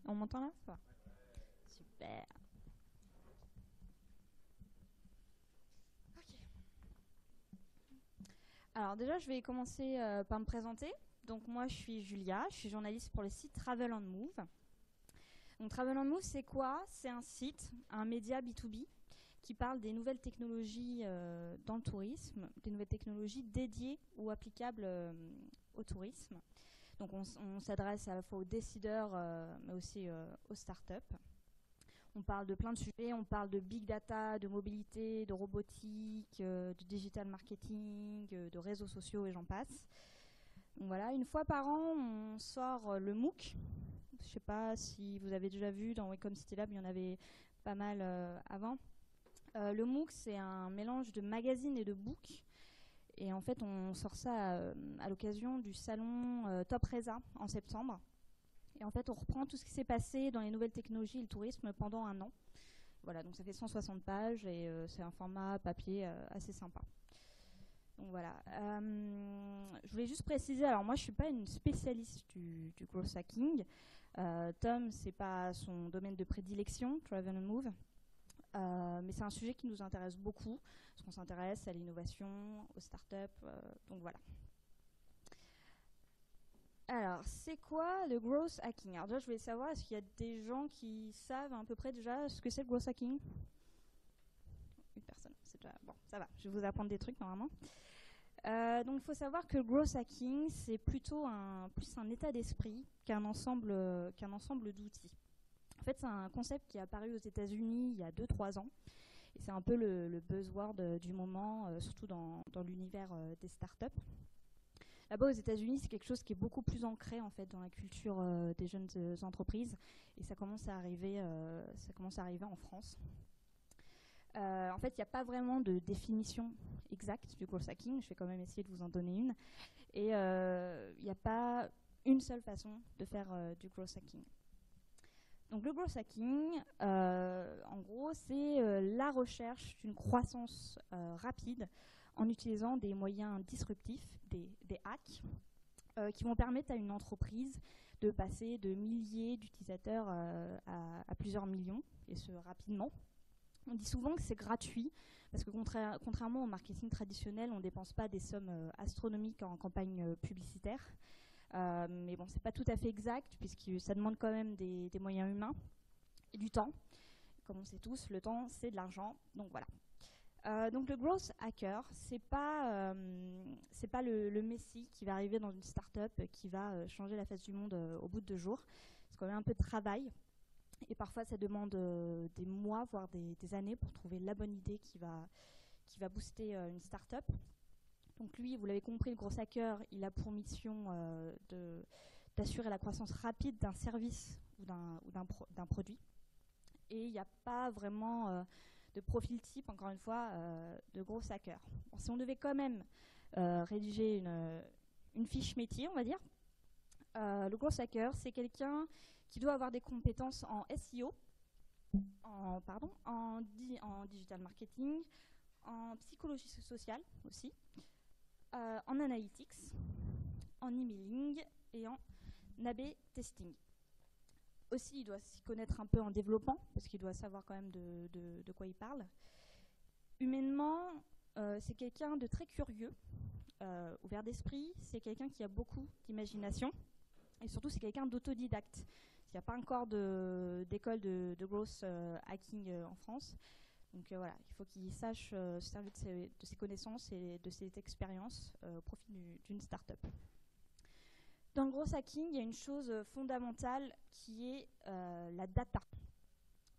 On m'entend là? Ça va. Super. Ok. Alors déjà, je vais commencer par me présenter. Donc moi, je suis Julia, je suis journaliste pour le site Travel and Move. Donc Travel and Move, c'est quoi? C'est un site, un média B2B qui parle des nouvelles technologies dans le tourisme, des nouvelles technologies dédiées ou applicables au tourisme. Donc on s'adresse à la fois aux décideurs, mais aussi aux startups. On parle de plein de sujets, on parle de big data, de mobilité, de robotique, de digital marketing, de réseaux sociaux et j'en passe. Donc voilà, une fois par an, on sort le MOOC. Je ne sais pas si vous avez déjà vu, dans Wacom City Lab, il y en avait pas mal avant. Le MOOC, c'est un mélange de magazine et de book. Et en fait, on sort ça à l'occasion du salon Top Reza en septembre. Et en fait, on reprend tout ce qui s'est passé dans les nouvelles technologies et le tourisme pendant un an. Voilà, donc ça fait 160 pages et c'est un format papier assez sympa. Donc voilà. Je voulais juste préciser, alors moi je ne suis pas une spécialiste du growth hacking. Tom, c'est pas son domaine de prédilection, Travel and Move. Mais c'est un sujet qui nous intéresse beaucoup, parce qu'on s'intéresse à l'innovation, aux startups, donc voilà. Alors, c'est quoi le growth hacking? Alors déjà, je voulais savoir, est-ce qu'il y a des gens qui savent à peu près déjà ce que c'est le growth hacking? Une personne, c'est déjà... Bon, ça va, je vais vous apprendre des trucs normalement. Donc, il faut savoir que le growth hacking, c'est plutôt plus un état d'esprit qu'un ensemble d'outils. En fait, c'est un concept qui est apparu aux États-Unis il y a 2-3 ans. Et c'est un peu le buzzword du moment, surtout dans l'univers des startups. Là-bas, aux États-Unis, c'est quelque chose qui est beaucoup plus ancré en fait dans la culture des jeunes entreprises, et ça commence à arriver en France. En fait, il n'y a pas vraiment de définition exacte du growth hacking. Je vais quand même essayer de vous en donner une. Et il n'y a pas une seule façon de faire du growth hacking. Donc le growth hacking, en gros, c'est la recherche d'une croissance rapide en utilisant des moyens disruptifs, des hacks, qui vont permettre à une entreprise de passer de milliers d'utilisateurs à plusieurs millions, et ce rapidement. On dit souvent que c'est gratuit, parce que contrairement au marketing traditionnel, on ne dépense pas des sommes astronomiques en campagne publicitaire. Mais bon, c'est pas tout à fait exact, puisque ça demande quand même des moyens humains et du temps. Comme on sait tous, le temps, c'est de l'argent. Donc voilà. Donc le growth hacker, c'est pas le messie qui va arriver dans une start-up qui va changer la face du monde au bout de 2 jours. C'est quand même un peu de travail. Et parfois, ça demande des mois, voire des années pour trouver la bonne idée qui va booster une start-up. Donc lui, vous l'avez compris, le gros hacker, il a pour mission d'assurer la croissance rapide d'un service ou d'un produit. Et il n'y a pas vraiment de profil type, encore une fois, de gros hacker. Bon, si on devait quand même rédiger une fiche métier, on va dire, le gros hacker, c'est quelqu'un qui doit avoir des compétences en SEO, en digital marketing, en psychologie sociale aussi, en analytics, en emailing et en A/B testing. Aussi, il doit s'y connaître un peu en développement, parce qu'il doit savoir quand même de quoi il parle. Humainement, c'est quelqu'un de très curieux, ouvert d'esprit, c'est quelqu'un qui a beaucoup d'imagination, et surtout c'est quelqu'un d'autodidacte. Il n'y a pas encore d'école de growth hacking en France. Donc voilà, il faut qu'il sache se servir de ses connaissances et de ses expériences au profit d'une start-up. Dans le growth hacking, il y a une chose fondamentale qui est la data.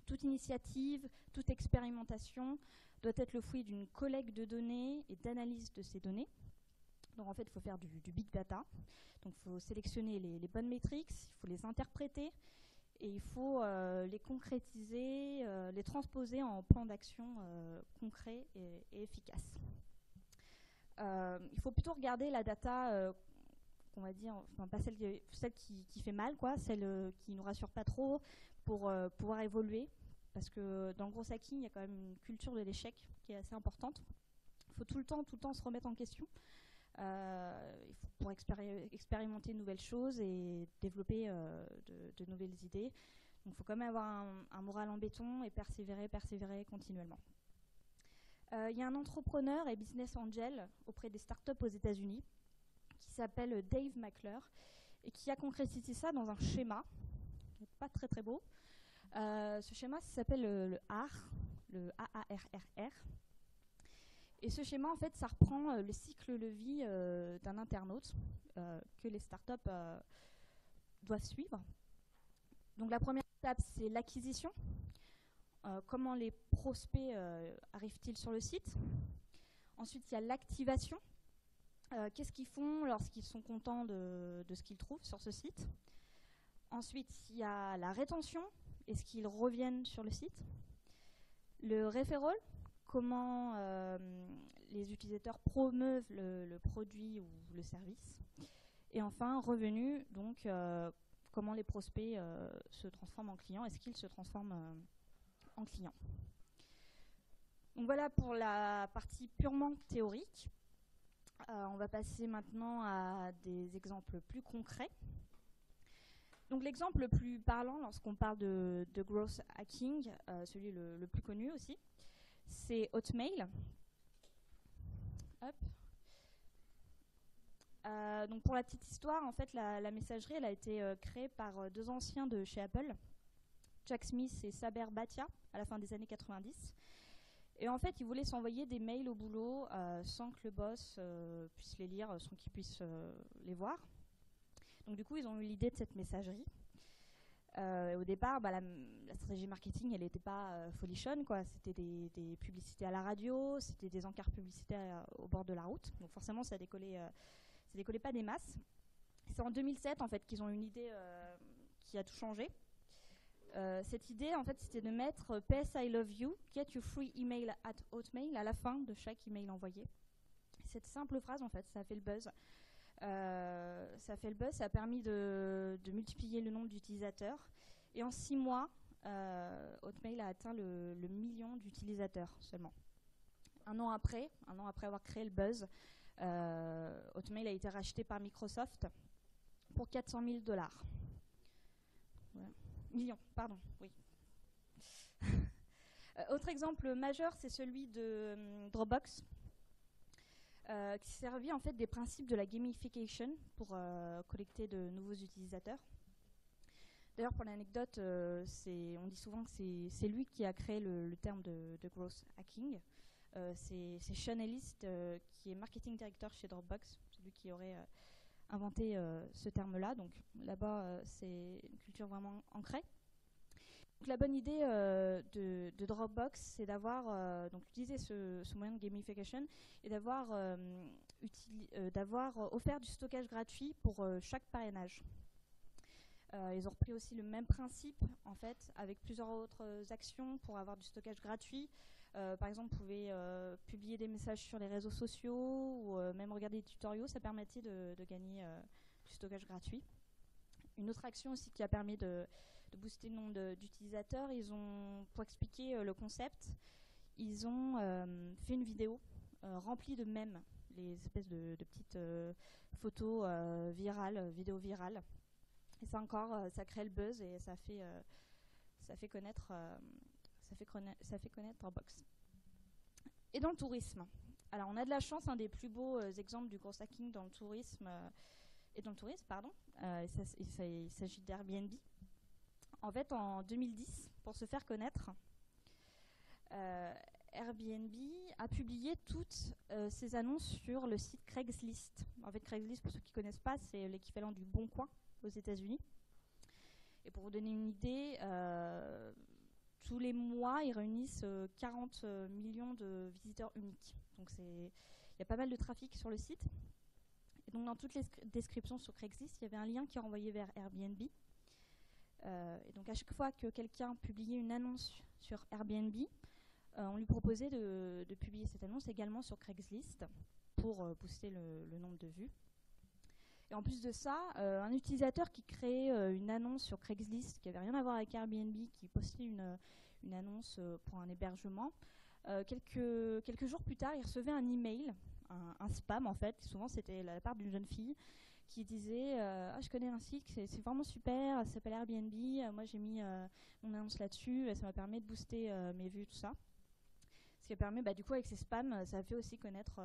Toute initiative, toute expérimentation doit être le fruit d'une collecte de données et d'analyse de ces données. Donc en fait, il faut faire du big data. Donc il faut sélectionner les bonnes métriques, il faut les interpréter et il faut les concrétiser, les transposer en plans d'action concrets et efficaces. Il faut plutôt regarder la data, on va dire, enfin pas celle qui fait mal, quoi, celle qui ne nous rassure pas trop, pour pouvoir évoluer. Parce que dans le gros hacking, il y a quand même une culture de l'échec qui est assez importante. Il faut tout le temps se remettre en question. pour expérimenter de nouvelles choses et développer de nouvelles idées. Donc il faut quand même avoir un moral en béton et persévérer continuellement. Il y a un entrepreneur et business angel auprès des startups aux États-Unis qui s'appelle Dave McClure et qui a concrétisé ça dans un schéma qui n'est pas très très beau. Ce schéma, ça s'appelle le ARR, le AARRR. Et ce schéma, en fait, ça reprend le cycle de vie d'un internaute que les startups doivent suivre. Donc la première étape, c'est l'acquisition. Comment les prospects arrivent-ils sur le site? Ensuite, il y a l'activation. Qu'est-ce qu'ils font lorsqu'ils sont contents de ce qu'ils trouvent sur ce site? Ensuite, il y a la rétention. Est-ce qu'ils reviennent sur le site? Le referral, comment les utilisateurs promeuvent le produit ou le service. Et enfin, revenu, donc comment les prospects se transforment en clients. Est-ce qu'ils se transforment en clients? Donc voilà pour la partie purement théorique. On va passer maintenant à des exemples plus concrets. Donc l'exemple le plus parlant lorsqu'on parle de growth hacking, celui le plus connu aussi, c'est Hotmail. Hop. Donc pour la petite histoire, en fait, la messagerie, elle a été créée par deux anciens de chez Apple, Jack Smith et Saber Bhatia, à la fin des années 90. Et en fait, ils voulaient s'envoyer des mails au boulot sans que le boss puisse les lire, sans qu'il puisse les voir. Donc du coup, ils ont eu l'idée de cette messagerie. Au départ, la stratégie marketing, elle n'était pas folichonne, quoi. C'était des publicités à la radio, c'était des encarts publicitaires au bord de la route. Donc forcément, ça décollait pas des masses. C'est en 2007, en fait, qu'ils ont une idée qui a tout changé. Cette idée, en fait, c'était de mettre PS I love you, get your free email at Hotmail à la fin de chaque email envoyé. Cette simple phrase, en fait, ça a fait le buzz. Ça a permis de multiplier le nombre d'utilisateurs. Et en 6 mois, Hotmail a atteint le million d'utilisateurs seulement. Un an après avoir créé le buzz, Hotmail a été racheté par Microsoft pour 400 000 $. Voilà. Millions, pardon, oui. Autre exemple majeur, c'est celui de Dropbox, qui servit en fait des principes de la gamification pour collecter de nouveaux utilisateurs. D'ailleurs, pour l'anecdote, on dit souvent que c'est lui qui a créé le terme de growth hacking. C'est Sean Ellis, qui est marketing director chez Dropbox, celui qui aurait inventé ce terme-là. Donc là-bas, c'est une culture vraiment ancrée. Donc, la bonne idée de Dropbox, c'est d'avoir utilisé ce moyen de gamification et d'avoir offert du stockage gratuit pour chaque parrainage. Ils ont repris aussi le même principe, en fait, avec plusieurs autres actions pour avoir du stockage gratuit. Par exemple, vous pouvez publier des messages sur les réseaux sociaux ou même regarder des tutoriaux. Ça permettait de gagner du stockage gratuit. Une autre action aussi qui a permis de booster le nombre d'utilisateurs, pour expliquer le concept, ils ont fait une vidéo remplie de mèmes, les espèces de petites photos virales, vidéos virales. Et ça encore, ça crée le buzz et ça fait connaître Dropbox. Et dans le tourisme, alors on a de la chance, un des plus beaux exemples du growth hacking dans le tourisme, il s'agit d'Airbnb. En fait, en 2010, pour se faire connaître, Airbnb a publié toutes ses annonces sur le site Craigslist. En fait, Craigslist, pour ceux qui ne connaissent pas, c'est l'équivalent du Bon Coin aux États-Unis. Et pour vous donner une idée, tous les mois, ils réunissent 40 millions de visiteurs uniques. Donc il y a pas mal de trafic sur le site. Et donc dans toutes les descriptions sur Craigslist, il y avait un lien qui renvoyait vers Airbnb. Et donc à chaque fois que quelqu'un publiait une annonce sur Airbnb, on lui proposait de publier cette annonce également sur Craigslist pour booster le nombre de vues. Et en plus de ça, un utilisateur qui créait une annonce sur Craigslist qui n'avait rien à voir avec Airbnb, qui postait une annonce pour un hébergement, quelques jours plus tard, il recevait un email, un spam en fait. Souvent c'était la part d'une jeune fille qui disait ah, je connais un site, c'est vraiment super, ça s'appelle Airbnb, moi j'ai mis mon annonce là-dessus, ça m'a permis de booster mes vues, tout ça. Ce qui permet, du coup avec ces spams, ça fait aussi connaître,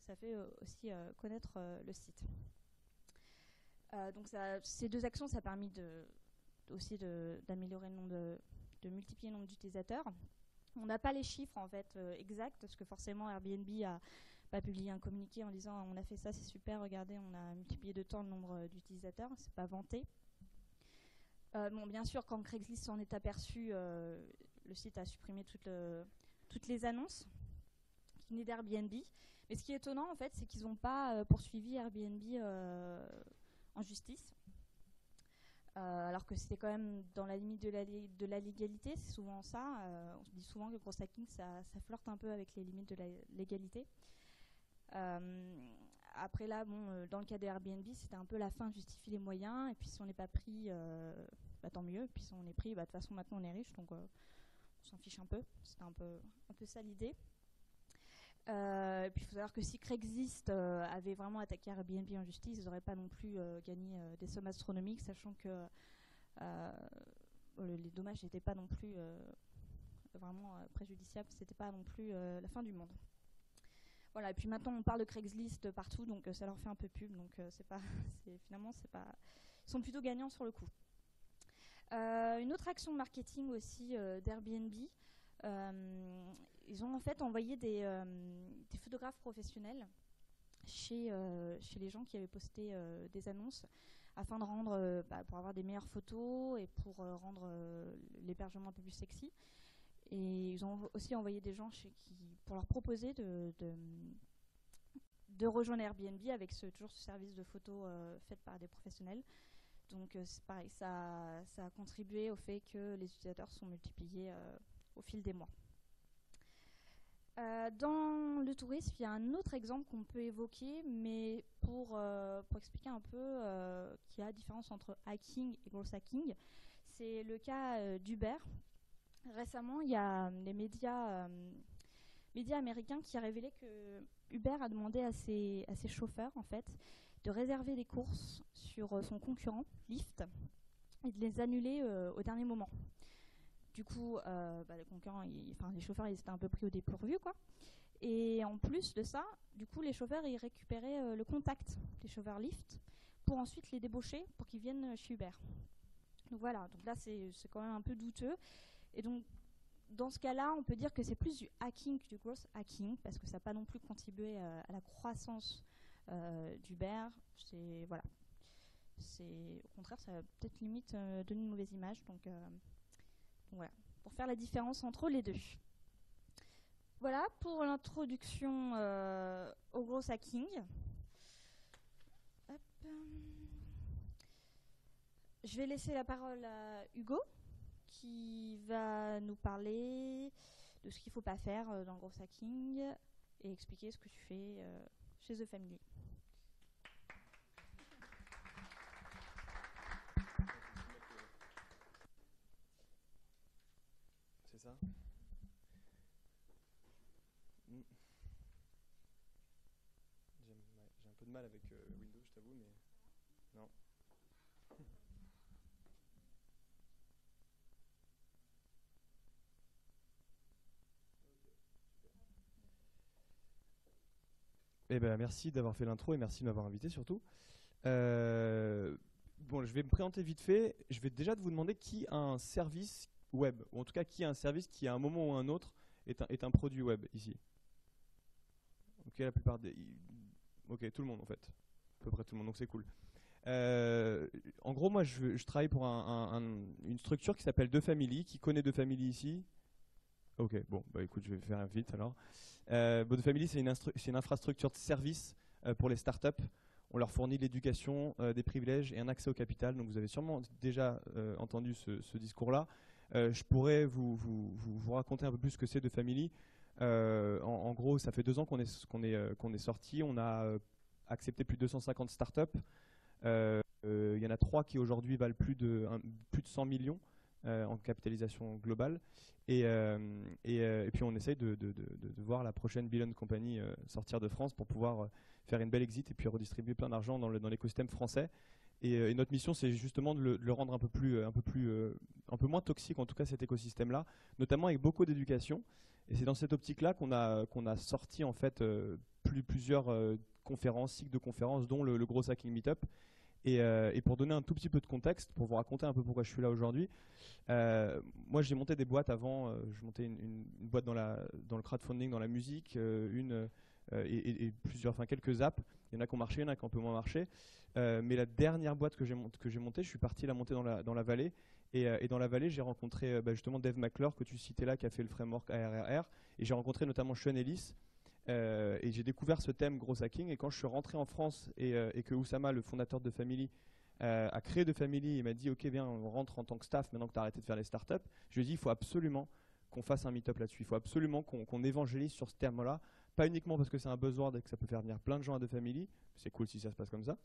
le site. Donc ces deux actions, ça a permis aussi d'améliorer le nombre de multiplier le nombre d'utilisateurs. On n'a pas les chiffres en fait exacts, parce que forcément Airbnb a pas publié un communiqué en disant on a fait ça, c'est super, regardez, on a multiplié de temps le nombre d'utilisateurs, c'est pas vanté. Bon, bien sûr, quand Craigslist s'en est aperçu, le site a supprimé toutes les annonces qui venaient d'Airbnb. Mais ce qui est étonnant en fait, c'est qu'ils n'ont pas poursuivi Airbnb en justice. Alors que c'était quand même dans la limite de la légalité, c'est souvent ça. On se dit souvent que le gros hacking, ça flirte un peu avec les limites de la légalité. Après là, bon, dans le cas de Airbnb, c'était un peu la fin justifie les moyens. Et puis si on n'est pas pris, tant mieux. Et puis si on est pris, de toute façon maintenant on est riche, donc on s'en fiche un peu. C'était un peu ça l'idée. Et puis il faut savoir que si Craigslist avait vraiment attaqué Airbnb en justice, ils n'auraient pas non plus gagné des sommes astronomiques, sachant que les dommages n'étaient pas non plus vraiment préjudiciables, c'était pas non plus la fin du monde. Voilà, et puis maintenant on parle de Craigslist partout, donc ça leur fait un peu pub, donc finalement c'est pas, ils sont plutôt gagnants sur le coup. Une autre action de marketing aussi d'Airbnb, ils ont en fait envoyé des photographes professionnels chez les gens qui avaient posté des annonces afin de rendre, pour avoir des meilleures photos et pour rendre l'hébergement un peu plus sexy. Et ils ont aussi envoyé des gens pour leur proposer de rejoindre Airbnb avec toujours ce service de photos fait par des professionnels. Donc c'est pareil, ça a contribué au fait que les utilisateurs sont multipliés au fil des mois. Dans le tourisme, il y a un autre exemple qu'on peut évoquer, mais pour expliquer un peu qu'il y a la différence entre hacking et growth hacking. C'est le cas d'Uber. Récemment, il y a les médias américains qui a révélé que Uber a demandé à ses chauffeurs en fait, de réserver des courses sur son concurrent, Lyft, et de les annuler au dernier moment. Du coup, les concurrents, les chauffeurs, ils étaient un peu pris au dépourvu, quoi. Et en plus de ça, du coup, les chauffeurs, ils récupéraient le contact des chauffeurs Lyft pour ensuite les débaucher pour qu'ils viennent chez Uber. Donc voilà, donc là, c'est quand même un peu douteux. Et donc, dans ce cas-là, on peut dire que c'est plus du hacking que du growth hacking, parce que ça n'a pas non plus contribué à la croissance d'Uber. Voilà. Au contraire, ça va peut-être limite donner une mauvaise image. Donc voilà, pour faire la différence entre les deux. Voilà pour l'introduction au growth hacking. Hop. Je vais laisser la parole à Hugo, qui va nous parler de ce qu'il ne faut pas faire dans le growth hacking et expliquer ce que tu fais chez The Family. C'est ça ? J'ai un peu de mal avec Windows, je t'avoue, mais non. Eh ben, merci d'avoir fait l'intro et merci de m'avoir invité surtout. Bon, je vais me présenter vite fait. Je vais déjà vous demander qui a un service web, ou en tout cas qui a un service qui à un moment ou à un autre est un produit web ici. Ok, la plupart des... Ok, tout le monde en fait. À peu près tout le monde, donc c'est cool. En gros, moi je travaille pour une structure qui s'appelle The Family. Qui connaît The Family ici? Ok, bon, écoute, je vais faire vite alors. The Family, c'est une infrastructure de service pour les startups. On leur fournit de l'éducation, des privilèges et un accès au capital. Donc vous avez sûrement déjà entendu ce discours-là. Je pourrais vous raconter un peu plus ce que c'est The Family. En gros, ça fait 2 ans qu'on est sorti. On a accepté plus de 250 startups. Il y en a 3 qui aujourd'hui valent plus de 100 millions. en capitalisation globale. Et puis on essaye de voir la prochaine Billion Company sortir de France pour pouvoir faire une belle exit et puis redistribuer plein d'argent dans l'écosystème français. Et notre mission, c'est justement de le rendre un peu moins toxique, en tout cas cet écosystème-là, notamment avec beaucoup d'éducation. Et c'est dans cette optique-là qu'on a sorti en fait plusieurs conférences, cycles de conférences, dont le Growth Hacking Meetup. Et pour donner un tout petit peu de contexte, pour vous raconter un peu pourquoi je suis là aujourd'hui, moi j'ai monté des boîtes avant, je montais une boîte dans le crowdfunding, dans la musique, et quelques apps. Il y en a qui ont marché, il y en a qui ont un peu moins marché. Mais la dernière boîte que j'ai montée, je suis parti la monter dans la vallée. Et dans la vallée, j'ai rencontré justement Dave McClure, que tu citais là, qui a fait le framework ARRR. Et j'ai rencontré notamment Sean Ellis. Et j'ai découvert ce thème Growth Hacking. Et quand je suis rentré en France et que Oussama, le fondateur de Family, a créé de Family et m'a dit ok, viens, on rentre en tant que staff maintenant que tu as arrêté de faire les startups, je lui ai dit il faut absolument qu'on fasse un meet-up là-dessus. Il faut absolument qu'on évangélise sur ce terme-là. Pas uniquement parce que c'est un buzzword et que ça peut faire venir plein de gens à de Family, c'est cool si ça se passe comme ça,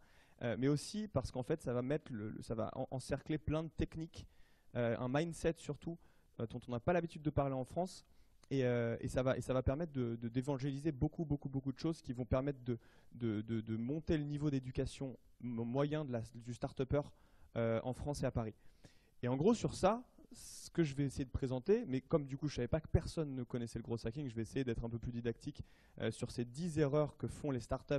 mais aussi parce qu'en fait ça va encercler plein de techniques, un mindset surtout dont on n'a pas l'habitude de parler en France, et ça va permettre d'évangéliser beaucoup de choses qui vont permettre de monter le niveau d'éducation moyen du start-upper en France et à Paris. Et en gros sur ça, ce que je vais essayer de présenter, mais comme du coup je ne savais pas que personne ne connaissait le Growth Hacking, je vais essayer d'être un peu plus didactique sur ces 10 erreurs que font les startups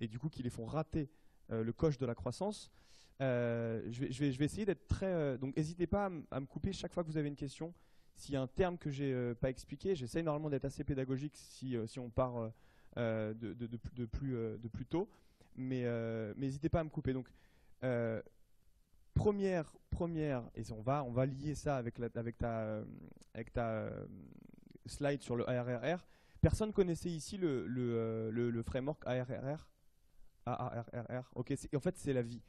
et du coup qui les font rater le coche de la croissance. Je vais essayer d'être très... donc n'hésitez pas à me couper chaque fois que vous avez une question. S'il y a un terme que je n'ai pas expliqué, j'essaye normalement d'être assez pédagogique si on part de plus tôt, mais n'hésitez pas à me couper. Donc, première, et on va lier ça avec ta slide sur le ARRR. Personne connaissait ici le framework ARRR. ARRR. Ok, en fait c'est la vie.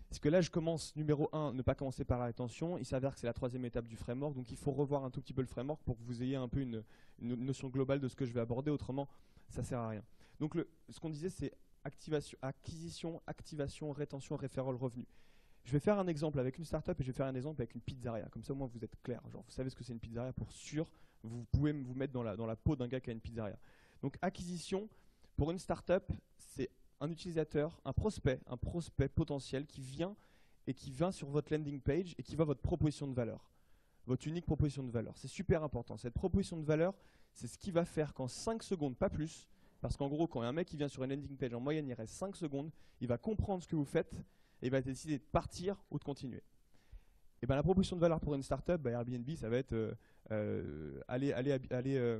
Parce que là je commence numéro 1, ne pas commencer par la rétention. Il s'avère que c'est la 3e étape du framework, donc il faut revoir un tout petit peu le framework pour que vous ayez un peu une notion globale de ce que je vais aborder. Autrement, ça sert à rien. Donc ce qu'on disait, c'est acquisition, activation, rétention, referral, revenu. Je vais faire un exemple avec une startup et je vais faire un exemple avec une pizzeria. Comme ça, au moins, vous êtes clair. Genre, vous savez ce que c'est une pizzeria pour sûr. Vous pouvez vous mettre dans la peau d'un gars qui a une pizzeria. Donc, acquisition, pour une startup, c'est un utilisateur, un prospect potentiel qui vient sur votre landing page et qui voit votre proposition de valeur. Votre unique proposition de valeur. C'est super important. Cette proposition de valeur, c'est ce qui va faire qu'en 5 secondes, pas plus, parce qu'en gros, quand il y a un mec qui vient sur une landing page, en moyenne, il reste 5 secondes, il va comprendre ce que vous faites, et il va décider de partir ou de continuer. Et ben, la proposition de valeur pour une startup, Airbnb, ça va être aller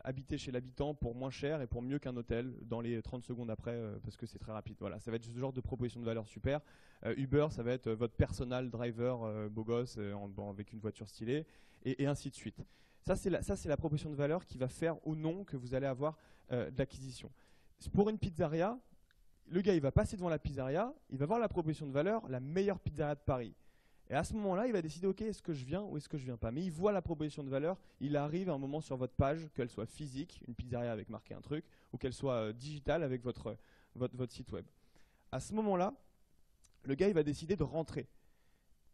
habiter chez l'habitant pour moins cher et pour mieux qu'un hôtel dans les 30 secondes après, parce que c'est très rapide. Voilà, ça va être ce genre de proposition de valeur super. Uber, ça va être votre personal driver beau gosse avec une voiture stylée, et ainsi de suite. Ça, c'est la proposition de valeur qui va faire ou non que vous allez avoir de l'acquisition. Pour une pizzeria, le gars, il va passer devant la pizzeria, il va voir la proposition de valeur, la meilleure pizzeria de Paris. Et à ce moment-là, il va décider, ok, est-ce que je viens ou est-ce que je viens pas. Mais il voit la proposition de valeur, il arrive à un moment sur votre page, qu'elle soit physique, une pizzeria avec marqué un truc, ou qu'elle soit digitale avec votre site web. À ce moment-là, le gars, il va décider de rentrer.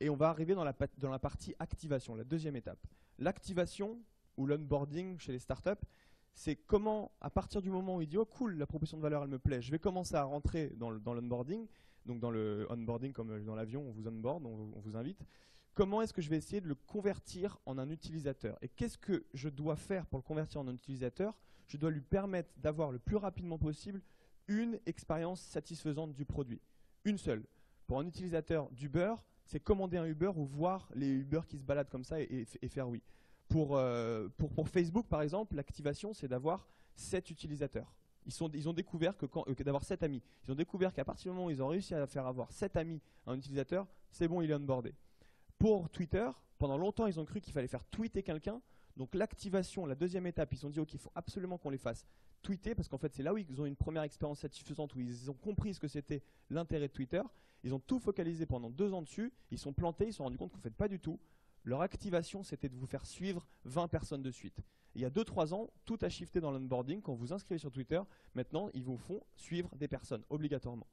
Et on va arriver dans la partie activation, la 2e étape. L'activation ou l'onboarding chez les startups, c'est comment, à partir du moment où il dit « Oh cool, la proposition de valeur, elle me plaît, je vais commencer à rentrer dans l'onboarding », donc dans le onboarding comme dans l'avion, on vous onboard, on vous invite, comment est-ce que je vais essayer de le convertir en un utilisateur? Et qu'est-ce que je dois faire pour le convertir en un utilisateur? Je dois lui permettre d'avoir le plus rapidement possible une expérience satisfaisante du produit. Une seule. Pour un utilisateur d'Uber, c'est commander un Uber ou voir les Uber qui se baladent comme ça et faire oui. Pour Facebook, par exemple, l'activation, c'est d'avoir 7 utilisateurs. Ils ont découvert que d'avoir 7 amis. Ils ont découvert qu'à partir du moment où ils ont réussi à faire avoir 7 amis à un utilisateur, c'est bon, il est onboardé. Pour Twitter, pendant longtemps, ils ont cru qu'il fallait faire tweeter quelqu'un. Donc l'activation, la 2e étape, ils se sont dit ok, il faut absolument qu'on les fasse tweeter, parce qu'en fait, c'est là où ils ont une première expérience satisfaisante, où ils ont compris ce que c'était l'intérêt de Twitter. Ils ont tout focalisé pendant 2 ans dessus. Ils sont plantés, ils se sont rendus compte qu'en fait, pas du tout. Leur activation, c'était de vous faire suivre 20 personnes de suite. Il y a 2-3 ans, tout a shifté dans l'onboarding. Quand vous inscrivez sur Twitter, maintenant, ils vous font suivre des personnes, obligatoirement.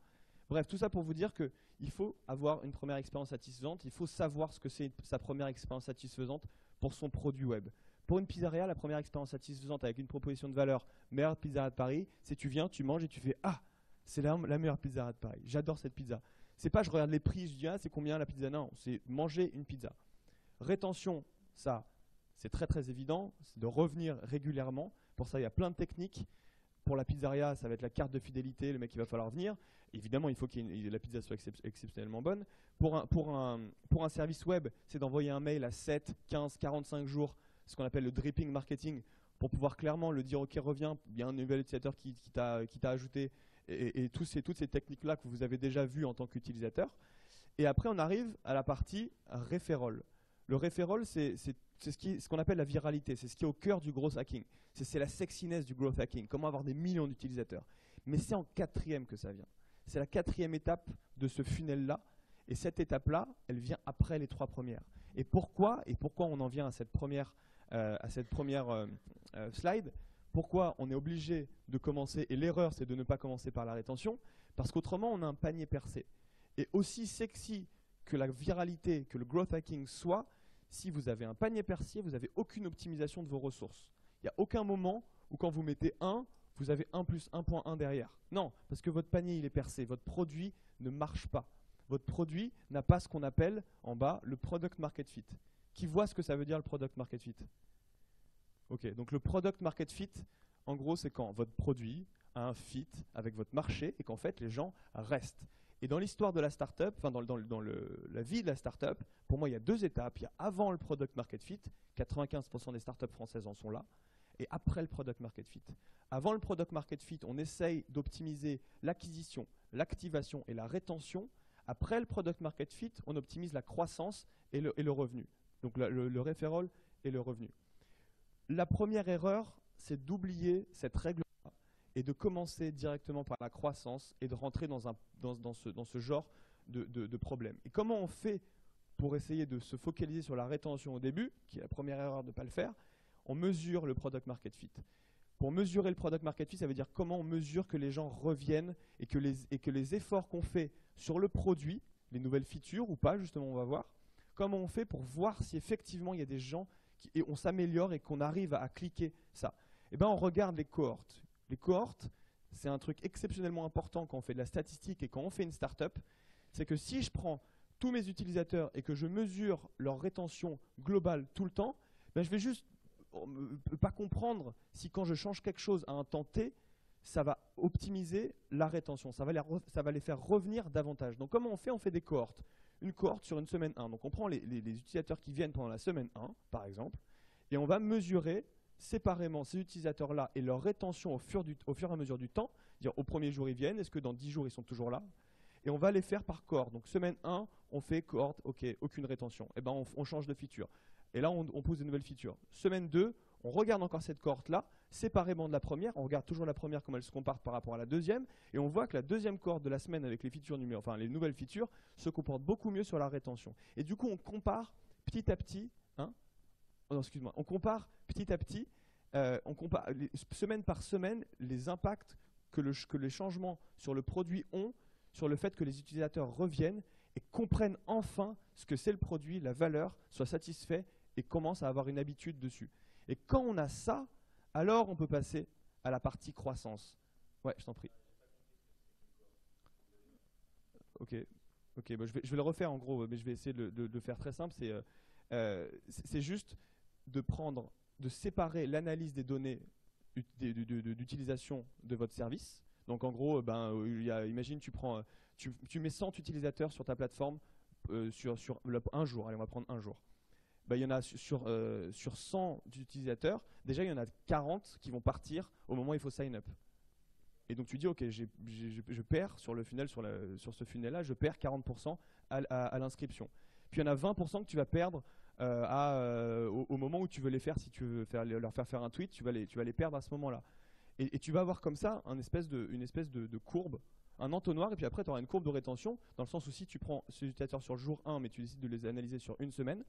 Bref, tout ça pour vous dire qu'il faut avoir une première expérience satisfaisante, il faut savoir ce que c'est sa première expérience satisfaisante pour son produit web. Pour une pizzeria, la première expérience satisfaisante avec une proposition de valeur, meilleure pizzeria de Paris, c'est tu viens, tu manges et tu fais « Ah, c'est la meilleure pizzeria de Paris, j'adore cette pizza ». C'est pas je regarde les prix, je dis « Ah, c'est combien la pizza ?» Non, c'est manger une pizza. Rétention, ça, c'est très très évident, c'est de revenir régulièrement. Pour ça, il y a plein de techniques. Pour la pizzeria, ça va être la carte de fidélité, le mec il va falloir venir. Évidemment, il faut que la pizza soit exceptionnellement bonne. Pour un service web, c'est d'envoyer un mail à 7, 15, 45 jours, ce qu'on appelle le dripping marketing, pour pouvoir clairement le dire « Ok, reviens, il y a un nouvel utilisateur qui t'a ajouté » et toutes ces techniques-là que vous avez déjà vues en tant qu'utilisateur. Et après, on arrive à la partie referral. Le referral, c'est ce qu'on appelle la viralité, c'est ce qui est au cœur du growth hacking. C'est la sexiness du growth hacking, comment avoir des millions d'utilisateurs. Mais c'est en quatrième que ça vient. C'est la quatrième étape de ce funnel-là. Et cette étape-là, elle vient après les trois premières. Et pourquoi on en vient à cette première slide? Pourquoi on est obligé de commencer, et l'erreur c'est de ne pas commencer par la rétention, parce qu'autrement on a un panier percé. Et aussi sexy que la viralité, que le growth hacking soit, si vous avez un panier percé, vous n'avez aucune optimisation de vos ressources. Il n'y a aucun moment où quand vous mettez 1, vous avez 1 plus 1.1 derrière. Non, parce que votre panier il est percé, votre produit ne marche pas. Votre produit n'a pas ce qu'on appelle en bas le product market fit. Qui voit ce que ça veut dire le product market fit? Ok, donc le product market fit, en gros, c'est quand votre produit a un fit avec votre marché et qu'en fait les gens restent. Et dans l'histoire de la startup, enfin dans la vie de la startup, pour moi il y a deux étapes. Il y a avant le product market fit, 95% des startups françaises en sont là, et après le product market fit. Avant le product market fit, on essaye d'optimiser l'acquisition, l'activation et la rétention. Après le product market fit, on optimise la croissance et le revenu. Donc le referral et le revenu. La première erreur, c'est d'oublier cette règle-là et de commencer directement par la croissance et de rentrer dans ce genre de problème. Et comment on fait pour essayer de se focaliser sur la rétention au début, qui est la première erreur de ne pas le faire? On mesure le product market fit. Pour mesurer le product market fit, ça veut dire comment on mesure que les gens reviennent et que les efforts qu'on fait sur le produit, les nouvelles features ou pas, justement, on va voir, comment on fait pour voir si effectivement il y a des gens et on s'améliore et qu'on arrive à cliquer ça. Eh bien, on regarde les cohortes. Les cohortes, c'est un truc exceptionnellement important quand on fait de la statistique et quand on fait une startup. C'est que si je prends tous mes utilisateurs et que je mesure leur rétention globale tout le temps, ben je vais juste pas comprendre si quand je change quelque chose à un temps T, ça va optimiser la rétention, ça va les faire revenir davantage. Donc comment on fait? On fait des cohortes. Une cohorte sur une semaine 1. Donc on prend les utilisateurs qui viennent pendant la semaine 1, par exemple, et on va mesurer séparément ces utilisateurs-là et leur rétention au fur et à mesure du temps. Dire au premier jour ils viennent, est-ce que dans 10 jours ils sont toujours là? Et on va les faire par cohorte. Donc semaine 1, on fait cohorte, ok, aucune rétention. Et ben on change de feature. Et là on pousse de nouvelles features. Semaine 2, on regarde encore cette cohorte-là, séparément de la première. On regarde toujours la première, comment elle se compare par rapport à la deuxième. Et on voit que la deuxième cohorte de la semaine avec les features les nouvelles features se comporte beaucoup mieux sur la rétention. Et du coup, on compare petit à petit, on compare petit à petit, on compare semaine par semaine les impacts que les changements sur le produit ont sur le fait que les utilisateurs reviennent et comprennent enfin ce que c'est le produit, la valeur, soient satisfaits et commencent à avoir une habitude dessus. Et quand on a ça, alors on peut passer à la partie croissance. Ouais, je t'en prie. Ok, bah je vais le refaire en gros, mais je vais essayer de le faire très simple. C'est juste de séparer l'analyse des données d'utilisation de votre service. Donc en gros, imagine tu mets 100 utilisateurs sur ta plateforme sur un jour. Allez, on va prendre un jour. Il y en a sur 100 utilisateurs, déjà il y en a 40 qui vont partir au moment où il faut sign up. Et donc tu dis ok, je perds sur le funnel, sur ce funnel-là, je perds 40% à l'inscription. Puis il y en a 20% que tu vas perdre au moment où tu veux les faire. Si tu veux leur faire un tweet, tu vas les perdre à ce moment-là. Et tu vas avoir comme ça une espèce de courbe, un entonnoir, et puis après tu auras une courbe de rétention, dans le sens où si tu prends ces utilisateurs sur le jour 1, mais tu décides de les analyser sur une semaine,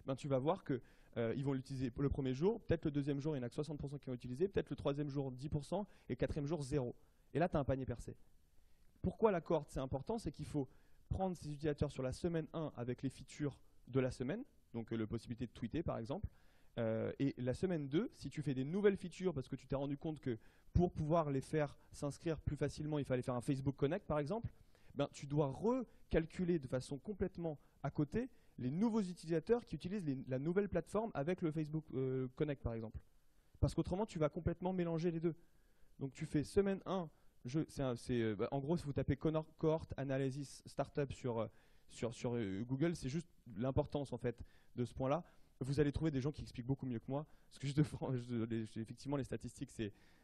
ben tu vas voir qu'ils vont l'utiliser le premier jour, peut-être le deuxième jour, il y en a que 60% qui vont l'utiliser, peut-être le troisième jour 10%, et le quatrième jour 0. Et là, tu as un panier percé. Pourquoi la cohorte c'est important? C'est qu'il faut prendre ces utilisateurs sur la semaine 1 avec les features de la semaine, donc la possibilité de tweeter par exemple, et la semaine 2, si tu fais des nouvelles features parce que tu t'es rendu compte que pour pouvoir les faire s'inscrire plus facilement, il fallait faire un Facebook Connect par exemple, ben, tu dois recalculer de façon complètement à côté les nouveaux utilisateurs qui utilisent la nouvelle plateforme avec le Facebook Connect par exemple. Parce qu'autrement, tu vas complètement mélanger les deux. Donc tu fais semaine 1, en gros, si vous tapez Cohort Analysis Startup sur Google, c'est juste l'importance en fait de ce point-là. Vous allez trouver des gens qui expliquent beaucoup mieux que moi. Parce que effectivement, les statistiques,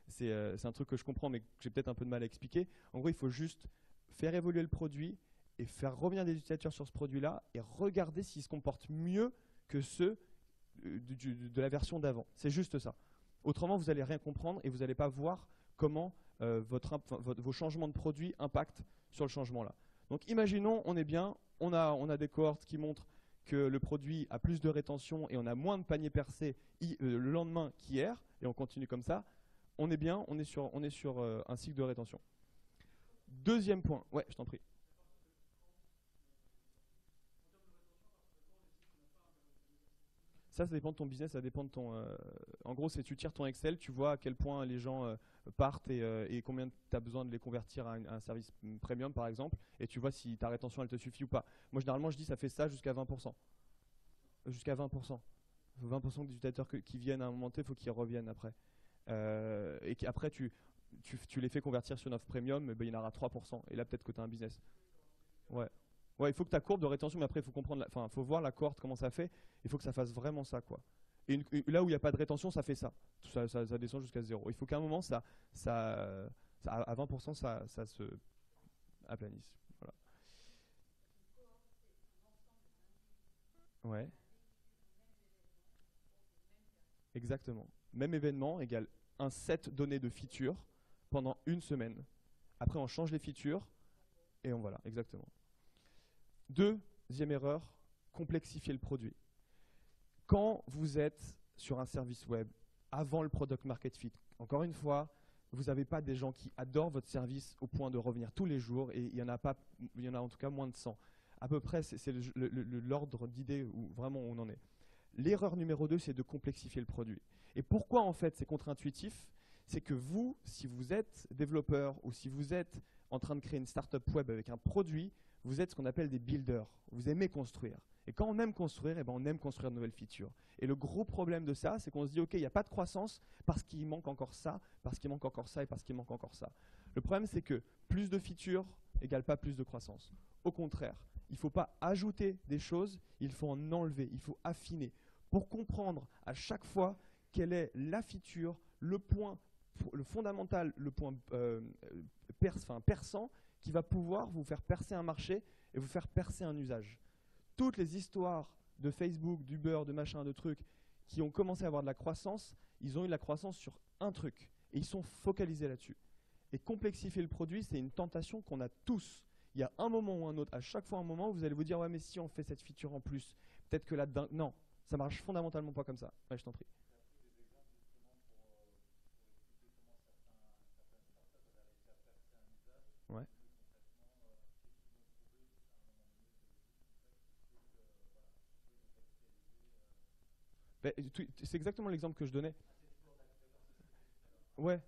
c'est un truc que je comprends, mais que j'ai peut-être un peu de mal à expliquer. En gros, il faut juste faire évoluer le produit et faire revenir des utilisateurs sur ce produit-là et regarder s'ils se comportent mieux que ceux de la version d'avant. C'est juste ça. Autrement, vous n'allez rien comprendre et vous n'allez pas voir comment vos changements de produit impactent sur le changement là. Donc imaginons, on est bien, on a des cohortes qui montrent que le produit a plus de rétention et on a moins de paniers percés le lendemain qu'hier, et on continue comme ça, on est bien, on est sur un cycle de rétention. Deuxième point, ouais, je t'en prie. Ça dépend de ton business, ça dépend de ton... en gros, c'est tu tires ton Excel, tu vois à quel point les gens partent et combien tu as besoin de les convertir à un service premium, par exemple, et tu vois si ta rétention, elle te suffit ou pas. Moi, généralement, je dis ça fait ça jusqu'à 20%. Jusqu'à 20%. 20% des utilisateurs qui viennent à un moment T, il faut qu'ils reviennent après. Et qu'après, tu les fais convertir sur une offre premium, ben, il y en aura 3%. Et là, peut-être que tu as un business. Ouais. Ouais, il faut que ta courbe de rétention, mais après, il faut comprendre, faut voir la cohorte, comment ça fait. Il faut que ça fasse vraiment ça, quoi. Et là où il n'y a pas de rétention, ça fait ça. Ça descend jusqu'à 0. Il faut qu'à un moment, à 20%, ça se aplanisse. Voilà. Ouais. Exactement. Même événement égale un set donné de features pendant une semaine. Après, on change les features et on voilà, exactement. Deuxième erreur, complexifier le produit. Quand vous êtes sur un service web, avant le product market fit, encore une fois, vous n'avez pas des gens qui adorent votre service au point de revenir tous les jours, et il y en a en tout cas moins de 100. À peu près, c'est l'ordre d'idée où vraiment on en est. L'erreur numéro 2, c'est de complexifier le produit. Et pourquoi en fait c'est contre-intuitif? C'est que vous, si vous êtes développeur ou si vous êtes en train de créer une startup web avec un produit, vous êtes ce qu'on appelle des builders. Vous aimez construire. Et quand on aime construire, eh ben on aime construire de nouvelles features. Et le gros problème de ça, c'est qu'on se dit, OK, il n'y a pas de croissance parce qu'il manque encore ça, parce qu'il manque encore ça et parce qu'il manque encore ça. Le problème, c'est que plus de features égale pas plus de croissance. Au contraire, il ne faut pas ajouter des choses, il faut en enlever, il faut affiner. Pour comprendre à chaque fois quelle est la feature, le point, le fondamental, le point perçant qui va pouvoir vous faire percer un marché et vous faire percer un usage. Toutes les histoires de Facebook, d'Uber, de machin, de trucs qui ont commencé à avoir de la croissance, ils ont eu de la croissance sur un truc et ils sont focalisés là-dessus. Et complexifier le produit, c'est une tentation qu'on a tous. Il y a un moment ou un autre, à chaque fois un moment, vous allez vous dire « Ouais, mais si on fait cette feature en plus, peut-être que là-dedans… » Non, ça marche fondamentalement pas comme ça. Ouais, je t'en prie. Ouais. Ben, c'est exactement l'exemple que je donnais. Ouais.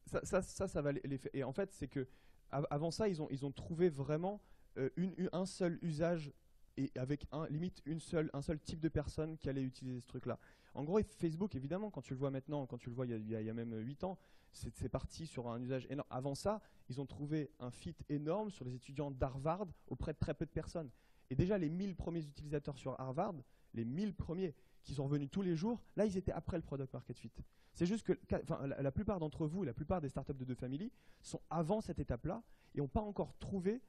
Ça va les faire. Et en fait, c'est que avant ça, ils ont trouvé vraiment un seul usage et avec limite un seul type de personne qui allait utiliser ce truc-là. En gros, Facebook, évidemment, quand tu le vois maintenant, quand tu le vois il y a même 8 ans, c'est parti sur un usage énorme. Avant ça, ils ont trouvé un fit énorme sur les étudiants d'Harvard auprès de très peu de personnes. Et déjà, les 1000 premiers utilisateurs sur Harvard, les 1000 premiers qui sont revenus tous les jours, là, ils étaient après le product market fit. C'est juste que la plupart d'entre vous, la plupart des startups de 2Family sont avant cette étape-là et n'ont pas encore trouvé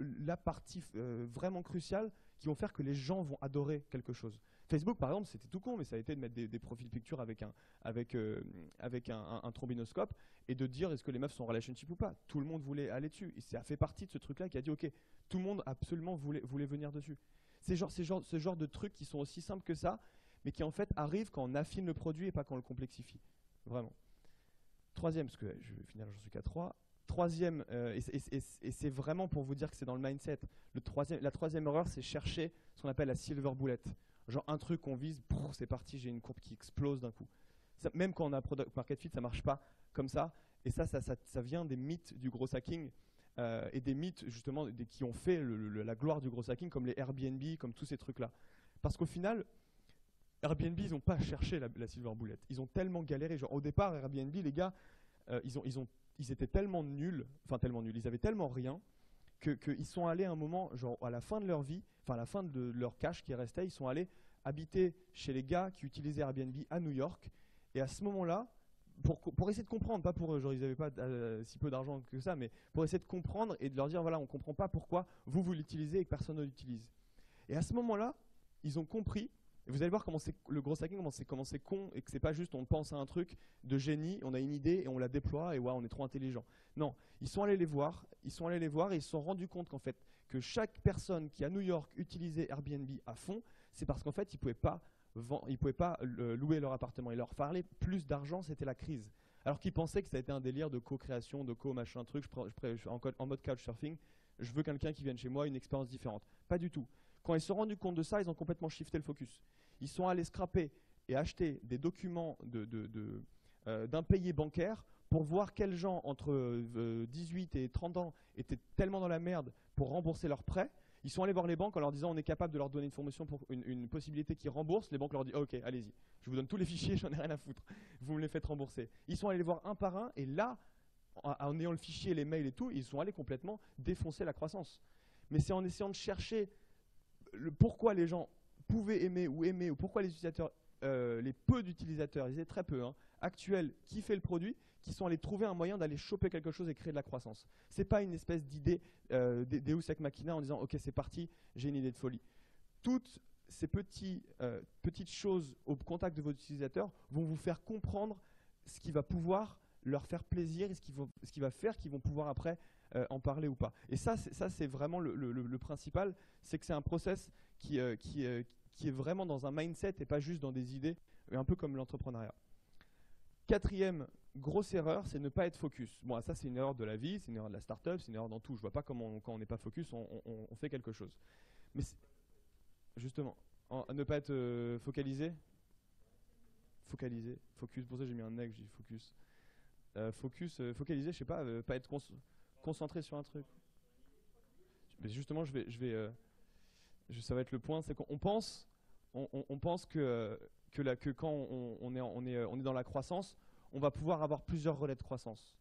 la partie vraiment cruciale qui vont faire que les gens vont adorer quelque chose. Facebook, par exemple, c'était tout con, mais ça a été de mettre des profils pictures avec un trombinoscope et de dire est-ce que les meufs sont en relationship ou pas. Tout le monde voulait aller dessus. Et ça a fait partie de ce truc-là qui a dit ok, tout le monde absolument voulait venir dessus. C'est ce genre de trucs qui sont aussi simples que ça, mais qui en fait arrivent quand on affine le produit et pas quand on le complexifie. Vraiment. Troisième, parce que je vais finir, j'en suis qu'à 3. Troisième, et c'est vraiment pour vous dire que c'est dans le mindset, la troisième erreur, c'est chercher ce qu'on appelle la silver bullet. Genre un truc qu'on vise, c'est parti, j'ai une courbe qui explose d'un coup. Ça, même quand on a product market fit, ça ne marche pas comme ça. Et ça vient des mythes du gros hacking et des mythes justement qui ont fait la gloire du gros hacking, comme les Airbnb, comme tous ces trucs-là. Parce qu'au final, Airbnb, ils n'ont pas cherché la silver bullet. Ils ont tellement galéré. Genre, au départ, Airbnb, les gars, ils étaient tellement nuls, ils avaient tellement rien qu'ils sont allés à un moment, genre à la fin de leur vie, enfin à la fin de leur cash qui restait, ils sont allés habiter chez les gars qui utilisaient Airbnb à New York. Et à ce moment-là, pour essayer de comprendre, pas pour genre ils n'avaient pas si peu d'argent que ça, mais pour essayer de comprendre et de leur dire voilà, on ne comprend pas pourquoi vous l'utilisez et que personne ne l'utilise. Et à ce moment-là, ils ont compris. Et vous allez voir comment le gros hacking, comment c'est con et que c'est pas juste on pense à un truc de génie, on a une idée et on la déploie et ouais, on est trop intelligent. Non, ils sont allés les voir et ils se sont rendus compte qu'en fait, que chaque personne qui à New York utilisait Airbnb à fond, c'est parce qu'en fait, ils pouvaient pas louer leur appartement. Il leur fallait plus d'argent, c'était la crise. Alors qu'ils pensaient que ça a été un délire de co-création, de co-machin truc, je suis en mode couchsurfing, je veux quelqu'un qui vienne chez moi, une expérience différente. Pas du tout. Quand ils se sont rendus compte de ça, ils ont complètement shifté le focus. Ils sont allés scraper et acheter des documents d'impayés bancaires pour voir quels gens entre 18 et 30 ans étaient tellement dans la merde pour rembourser leurs prêts. Ils sont allés voir les banques en leur disant on est capable de leur donner une formation pour une possibilité qui rembourse. Les banques leur disent ok, allez-y, je vous donne tous les fichiers, j'en ai rien à foutre. Vous me les faites rembourser. Ils sont allés les voir un par un et là, en ayant le fichier, les mails et tout, ils sont allés complètement défoncer la croissance. Mais c'est en essayant de chercher pourquoi les gens pouvaient aimer ou pourquoi les utilisateurs, les peu d'utilisateurs, ils étaient très peu, actuels, kiffaient le produit, qui sont allés trouver un moyen d'aller choper quelque chose et créer de la croissance. C'est pas une espèce d'idée Deus Ex Machina en disant ok c'est parti, j'ai une idée de folie. Toutes ces petites choses au contact de vos utilisateurs vont vous faire comprendre ce qui va pouvoir leur faire plaisir et ce qui va faire qu'ils vont pouvoir après en parler ou pas. Et ça c'est vraiment le principal, c'est que c'est un process qui est vraiment dans un mindset et pas juste dans des idées, un peu comme l'entrepreneuriat. Quatrième grosse erreur, c'est ne pas être focus. Bon, ça c'est une erreur de la vie, c'est une erreur de la startup, c'est une erreur dans tout. Je vois pas comment quand on n'est pas focus, on fait quelque chose. Mais justement, ne pas être focalisé. Focus, pour ça j'ai mis un nec, j'ai dit focus. Focalisé, je sais pas, pas être concentré sur un truc. Mais justement, ça va être le point, c'est qu'on pense que quand on est dans la croissance, on va pouvoir avoir plusieurs relais de croissance.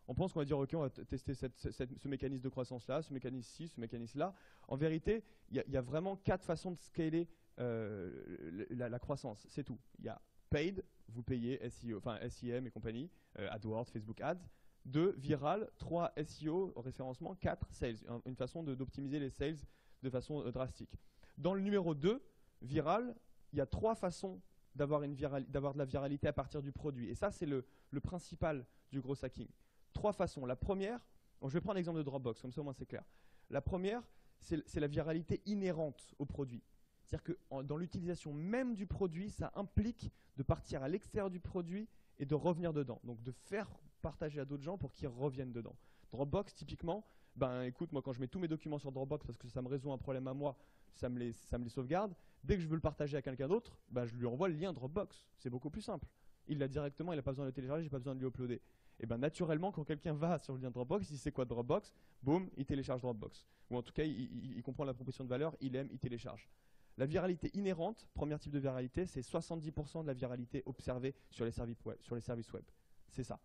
On pense qu'on va dire ok, on va tester ce mécanisme de croissance-là, ce mécanisme-ci, ce mécanisme-là. En vérité, il y a vraiment 4 façons de scaler la croissance, c'est tout. Il y a paid, vous payez SEO, enfin SEM et compagnie, AdWords, Facebook Ads. 2, viral. 3, SEO, référencement. 4, sales, une façon d'optimiser les sales de façon drastique. Dans le numéro 2, viral, il y a 3 façons d'avoir de la viralité à partir du produit. Et ça, c'est le principal du gros hacking. 3 façons. La première, je vais prendre l'exemple de Dropbox, comme ça au moins c'est clair. La première, c'est la viralité inhérente au produit. C'est-à-dire que dans l'utilisation même du produit, ça implique de partir à l'extérieur du produit et de revenir dedans. Donc de faire partager à d'autres gens pour qu'ils reviennent dedans. Dropbox, typiquement, ben écoute, moi quand je mets tous mes documents sur Dropbox parce que ça me résout un problème à moi, ça me les sauvegarde. Dès que je veux le partager à quelqu'un d'autre, ben, je lui envoie le lien Dropbox. C'est beaucoup plus simple. Il l'a directement, il n'a pas besoin de le télécharger, j'ai pas besoin de lui uploader. Et ben naturellement, quand quelqu'un va sur le lien Dropbox, il sait quoi Dropbox, boum, il télécharge Dropbox. Ou en tout cas, il comprend la proposition de valeur, il aime, il télécharge. La viralité inhérente, premier type de viralité, c'est 70% de la viralité observée sur les services web. C'est ça.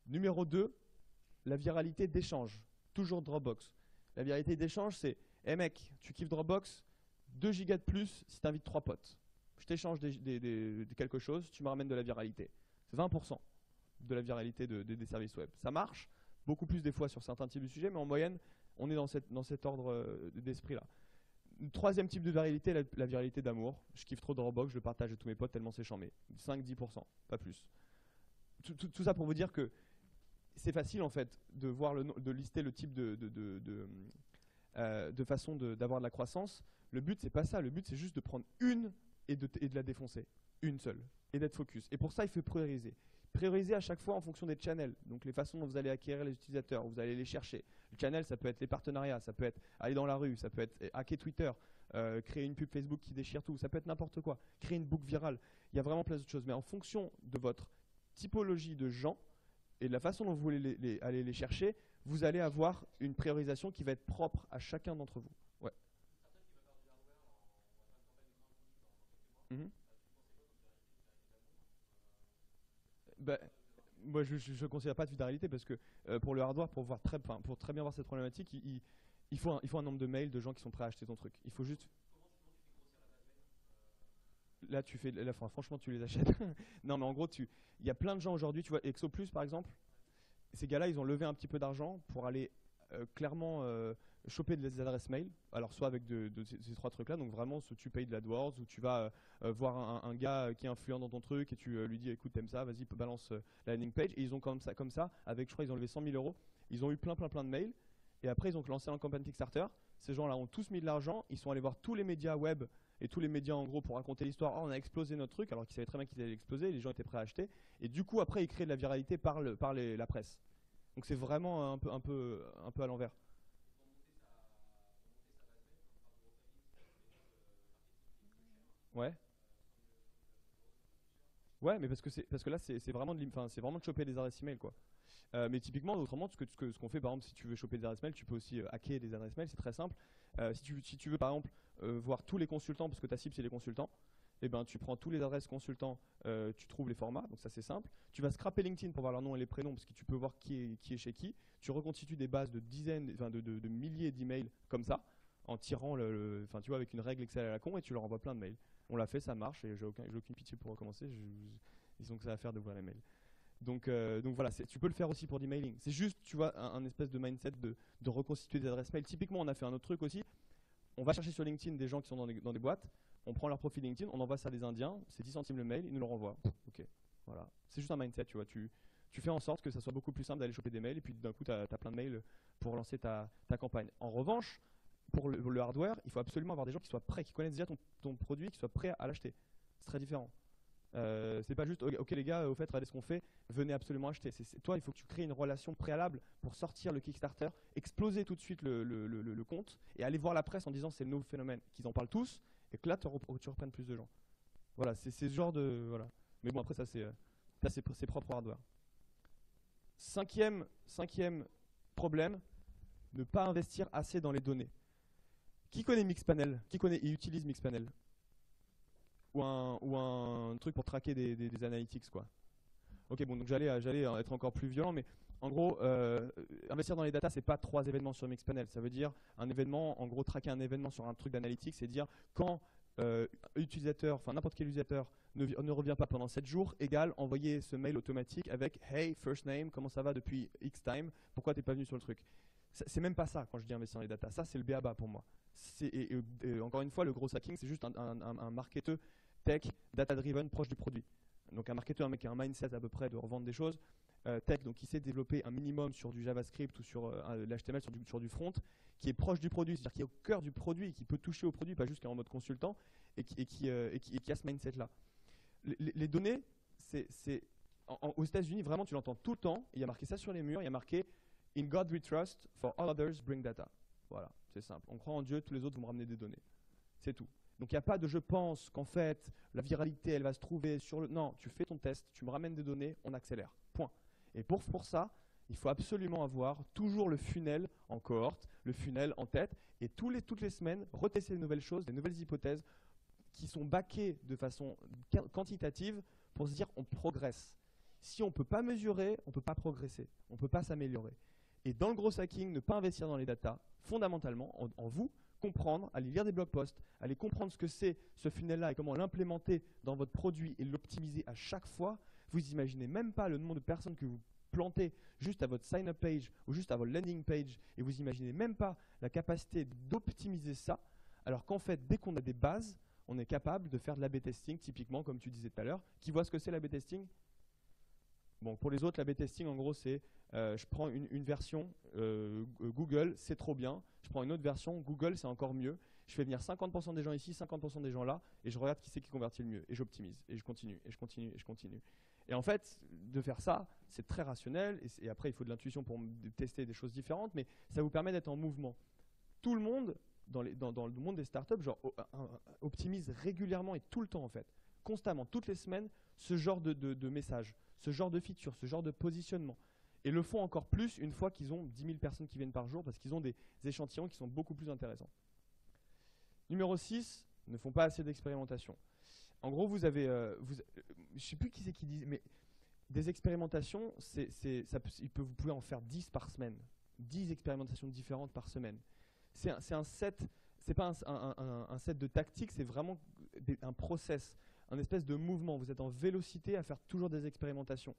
Numéro 2, la viralité d'échange. Toujours Dropbox. La viralité d'échange, c'est hey mec, tu kiffes Dropbox, 2 gigas de plus si tu invites 3 potes. Je t'échange quelque chose, tu me ramènes de la viralité. C'est 20% de la viralité des services web. Ça marche, beaucoup plus des fois sur certains types de sujets, mais en moyenne, on est dans cet ordre d'esprit-là. Troisième type de viralité, la viralité d'amour. Je kiffe trop Dropbox, je le partage à tous mes potes tellement c'est chambé. 5-10%, pas plus. Tout ça pour vous dire que c'est facile en fait de lister le type de façon d'avoir de la croissance. Le but c'est pas ça, le but c'est juste de prendre une et de la défoncer. Une seule. Et d'être focus. Et pour ça il faut prioriser. Priorisez à chaque fois en fonction des channels, donc les façons dont vous allez acquérir les utilisateurs, vous allez les chercher. Le channel, ça peut être les partenariats, ça peut être aller dans la rue, ça peut être hacker Twitter, créer une pub Facebook qui déchire tout, ça peut être n'importe quoi, créer une boucle virale. Il y a vraiment plein d'autres choses, mais en fonction de votre typologie de gens et de la façon dont vous voulez aller les chercher, vous allez avoir une priorisation qui va être propre à chacun d'entre vous. Ouais. Mhm. Bah, moi, je ne considère pas de viralité parce que pour le hardware, pour très bien voir cette problématique, il faut un nombre de mails de gens qui sont prêts à acheter ton truc. Il faut juste. Là, franchement, tu les achètes. Non, mais en gros, il y a plein de gens aujourd'hui. Tu vois, ExoPlus, par exemple, ces gars-là, ils ont levé un petit peu d'argent pour aller clairement choper des adresses mail. Alors, soit avec ces trois trucs-là, donc vraiment, soit tu payes de l'AdWords, ou tu vas voir un gars qui est influent dans ton truc et tu lui dis, écoute, t'aimes ça, vas-y, balance la landing page. Et ils ont comme ça, avec, je crois, ils ont levé 100 000 euros. Ils ont eu plein de mails. Et après, ils ont lancé un campagne Kickstarter. Ces gens-là ont tous mis de l'argent. Ils sont allés voir tous les médias web et tous les médias en gros pour raconter l'histoire. Oh, on a explosé notre truc, alors qu'ils savaient très bien qu'ils allaient exploser. Les gens étaient prêts à acheter. Et du coup, après, ils créent de la viralité par la presse. Donc c'est vraiment un peu à l'envers. Ouais. Ouais, mais parce que là, c'est vraiment c'est vraiment de choper des adresses email, quoi. Mais typiquement, autrement, ce qu'on fait, par exemple, si tu veux choper des adresses mail, tu peux aussi hacker des adresses mail, c'est très simple. Si tu veux, par exemple, voir tous les consultants, parce que ta cible, c'est les consultants, eh ben, tu prends tous les adresses consultants, tu trouves les formats, donc ça, c'est simple. Tu vas scraper LinkedIn pour voir leur nom et les prénoms, parce que tu peux voir qui est chez qui. Tu reconstitues des bases de dizaines, enfin, de milliers d'emails comme ça, en tirant enfin, tu vois, avec une règle Excel à la con, et tu leur envoies plein de mails. On l'a fait, ça marche, et j'ai aucune pitié pour recommencer. Ils ont que ça à faire d'ouvrir les mails. Donc voilà, tu peux le faire aussi pour du mailing. C'est juste, tu vois, un espèce de mindset de reconstituer des adresses mail. Typiquement, on a fait un autre truc aussi. On va chercher sur LinkedIn des gens qui sont dans des boîtes. On prend leur profil LinkedIn, on envoie ça à des Indiens. C'est 10 centimes le mail, ils nous le renvoient. Ok, voilà. C'est juste un mindset, tu vois. Tu fais en sorte que ça soit beaucoup plus simple d'aller choper des mails. Et puis d'un coup, tu as plein de mails pour lancer ta campagne. En revanche, pour le hardware, il faut absolument avoir des gens qui soient prêts, qui connaissent déjà ton produit, qui soient prêts à l'acheter. C'est très différent. C'est pas juste ok les gars, au fait, regardez ce qu'on fait, venez absolument acheter. Toi, il faut que tu crées une relation préalable pour sortir le Kickstarter, exploser tout de suite le compte et aller voir la presse en disant c'est le nouveau phénomène, qu'ils en parlent tous et que là tu reprennes plus de gens. Voilà, c'est ce genre de. Voilà. Mais bon, après, ça c'est propre au hardware. Cinquième problème, ne pas investir assez dans les données. Qui connaît Mixpanel? Qui connaît et utilise Mixpanel? Ou un truc pour traquer des analytics, quoi. Ok, bon, donc j'allais être encore plus violent, mais en gros, investir dans les data, c'est pas 3 événements sur Mixpanel. Ça veut dire un événement, en gros, traquer un événement sur un truc d'analytics, c'est dire quand utilisateur, enfin n'importe quel utilisateur ne revient pas pendant 7 jours, égale envoyer ce mail automatique avec Hey, first name, comment ça va depuis X time, pourquoi t'es pas venu sur le truc? C'est même pas ça quand je dis investir dans les data. Ça, c'est le b.a.-ba pour moi. Et encore une fois, le gros hacking, c'est juste un marketeur tech, data-driven, proche du produit. Donc un marketeur, un mec qui a un mindset à peu près de revendre des choses. Tech, donc qui sait développer un minimum sur du JavaScript ou sur l'HTML, sur du front, qui est proche du produit, c'est-à-dire qui est au cœur du produit, qui peut toucher au produit, pas juste qui est en mode consultant, et qui a ce mindset-là. Les données, aux États-Unis, vraiment, tu l'entends tout le temps. Il y a marqué ça sur les murs, il y a marqué In God we trust, for all others bring data. Voilà, c'est simple. On croit en Dieu, tous les autres vont me ramener des données. C'est tout. Donc il n'y a pas de je pense qu'en fait, la viralité, elle va se trouver sur le. Non, tu fais ton test, tu me ramènes des données, on accélère. Point. Et pour ça, il faut absolument avoir toujours le funnel en cohorte, le funnel en tête, et toutes les semaines, retester de nouvelles choses, des nouvelles hypothèses qui sont backées de façon quantitative pour se dire on progresse. Si on ne peut pas mesurer, on ne peut pas progresser, on ne peut pas s'améliorer. Et dans le gros hacking, ne pas investir dans les datas, fondamentalement, en vous, comprendre, aller lire des blog posts, aller comprendre ce que c'est ce funnel-là et comment l'implémenter dans votre produit et l'optimiser à chaque fois, vous imaginez même pas le nombre de personnes que vous plantez juste à votre sign-up page ou juste à votre landing page et vous imaginez même pas la capacité d'optimiser ça, alors qu'en fait, dès qu'on a des bases, on est capable de faire de l'A/B testing, typiquement, comme tu disais tout à l'heure. Qui voit ce que c'est l'A/B testing? Bon, pour les autres, l'A/B testing, en gros, c'est je prends une version Google, c'est trop bien. Je prends une autre version Google, c'est encore mieux. Je fais venir 50% des gens ici, 50% des gens là, et je regarde qui c'est qui convertit le mieux. Et j'optimise, et je continue, et je continue, et je continue. Et en fait, de faire ça, c'est très rationnel. Et après, il faut de l'intuition pour tester des choses différentes, mais ça vous permet d'être en mouvement. Tout le monde, dans le monde des startups, optimise régulièrement et tout le temps, en fait, constamment, toutes les semaines, ce genre de message, ce genre de feature, ce genre de positionnement. Et le font encore plus une fois qu'ils ont 10 000 personnes qui viennent par jour parce qu'ils ont des échantillons qui sont beaucoup plus intéressants. Numéro 6, ne font pas assez d'expérimentation. En gros, vous avez, je ne sais plus qui c'est qui dit, mais des expérimentations, vous pouvez en faire 10 par semaine. 10 expérimentations différentes par semaine. C'est un set, c'est pas un set de tactiques, c'est vraiment un process, un espèce de mouvement. Vous êtes en vélocité à faire toujours des expérimentations.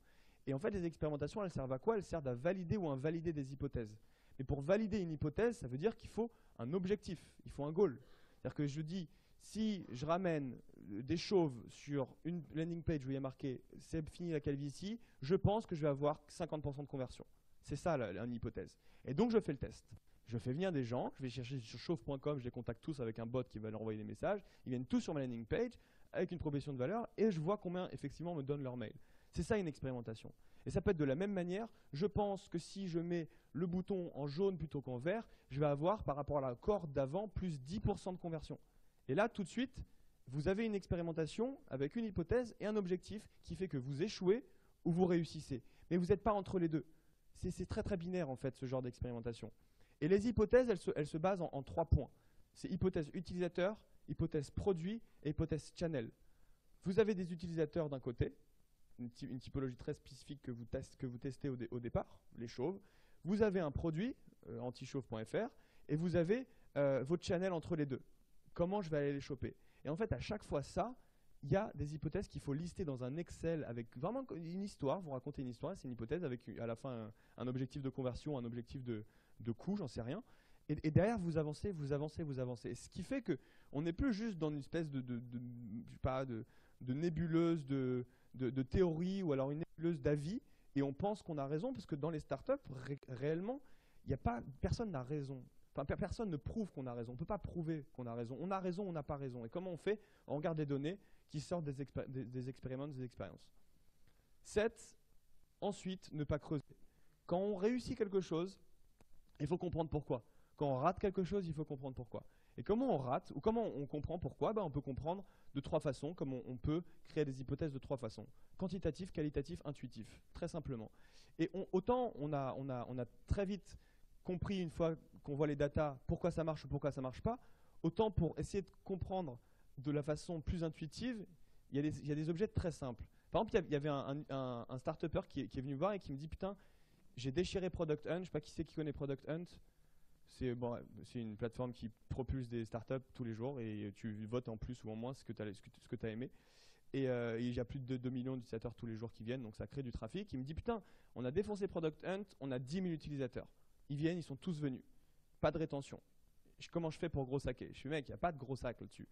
Et en fait, les expérimentations, elles servent à quoi? Elles servent à valider ou invalider des hypothèses. Mais pour valider une hypothèse, ça veut dire qu'il faut un objectif, il faut un goal. C'est-à-dire que je dis, si je ramène des chauves sur une landing page où il y a marqué « c'est fini la calvitie », je pense que je vais avoir 50% de conversion. C'est ça une hypothèse. Et donc, je fais le test. Je fais venir des gens, je vais chercher sur chauve.com, je les contacte tous avec un bot qui va leur envoyer des messages. Ils viennent tous sur ma landing page avec une proposition de valeur et je vois combien effectivement me donnent leur mail. C'est ça une expérimentation. Et ça peut être de la même manière. Je pense que si je mets le bouton en jaune plutôt qu'en vert, je vais avoir par rapport à la corde d'avant plus 10% de conversion. Et là, tout de suite, vous avez une expérimentation avec une hypothèse et un objectif qui fait que vous échouez ou vous réussissez. Mais vous n'êtes pas entre les deux. C'est très très binaire en fait ce genre d'expérimentation. Et les hypothèses, elles se basent en 3 points. C'est hypothèse utilisateur, hypothèse produit et hypothèse channel. Vous avez des utilisateurs d'un côté, une typologie très spécifique que vous testez au départ, les chauves. Vous avez un produit, antichauve.fr, et vous avez votre channel entre les deux. Comment je vais aller les choper? Et en fait, à chaque fois ça, il y a des hypothèses qu'il faut lister dans un Excel avec vraiment une histoire. Vous racontez une histoire, c'est une hypothèse avec à la fin un objectif de conversion, un objectif de coût, j'en sais rien. Et derrière, vous avancez, vous avancez, vous avancez. Et ce qui fait qu'on n'est plus juste dans une espèce de nébuleuse de théorie ou alors une nébuleuse d'avis et on pense qu'on a raison parce que dans les startups, réellement, personne n'a raison. Enfin, personne ne prouve qu'on a raison. On ne peut pas prouver qu'on a raison. On a raison, on n'a pas raison. Et comment on fait? On regarde des données qui sortent des expériments, des expériences. 7. Ensuite, ne pas creuser. Quand on réussit quelque chose, il faut comprendre pourquoi. Quand on rate quelque chose, il faut comprendre pourquoi. Et comment on rate ou comment on comprend pourquoi? On peut comprendre de 3 façons, comme on peut créer des hypothèses de 3 façons. Quantitatif, qualitatif, intuitif, très simplement. Et autant on a très vite compris une fois qu'on voit les datas pourquoi ça marche ou pourquoi ça ne marche pas, autant pour essayer de comprendre de la façon plus intuitive, il y a des objets très simples. Par exemple, il y avait un start-upper qui est venu voir et qui me dit « Putain, j'ai déchiré Product Hunt, je ne sais pas qui c'est qui connaît Product Hunt. C'est une plateforme qui propulse des startups tous les jours et tu votes en plus ou en moins ce que tu as aimé. Et il y a plus de 2 millions d'utilisateurs tous les jours qui viennent, donc ça crée du trafic. Il me dit, putain, on a défoncé Product Hunt, on a 10 000 utilisateurs. Ils viennent, ils sont tous venus. Pas de rétention. Comment je fais pour gros hacker? Je suis mec, il n'y a pas de gros hack là-dessus.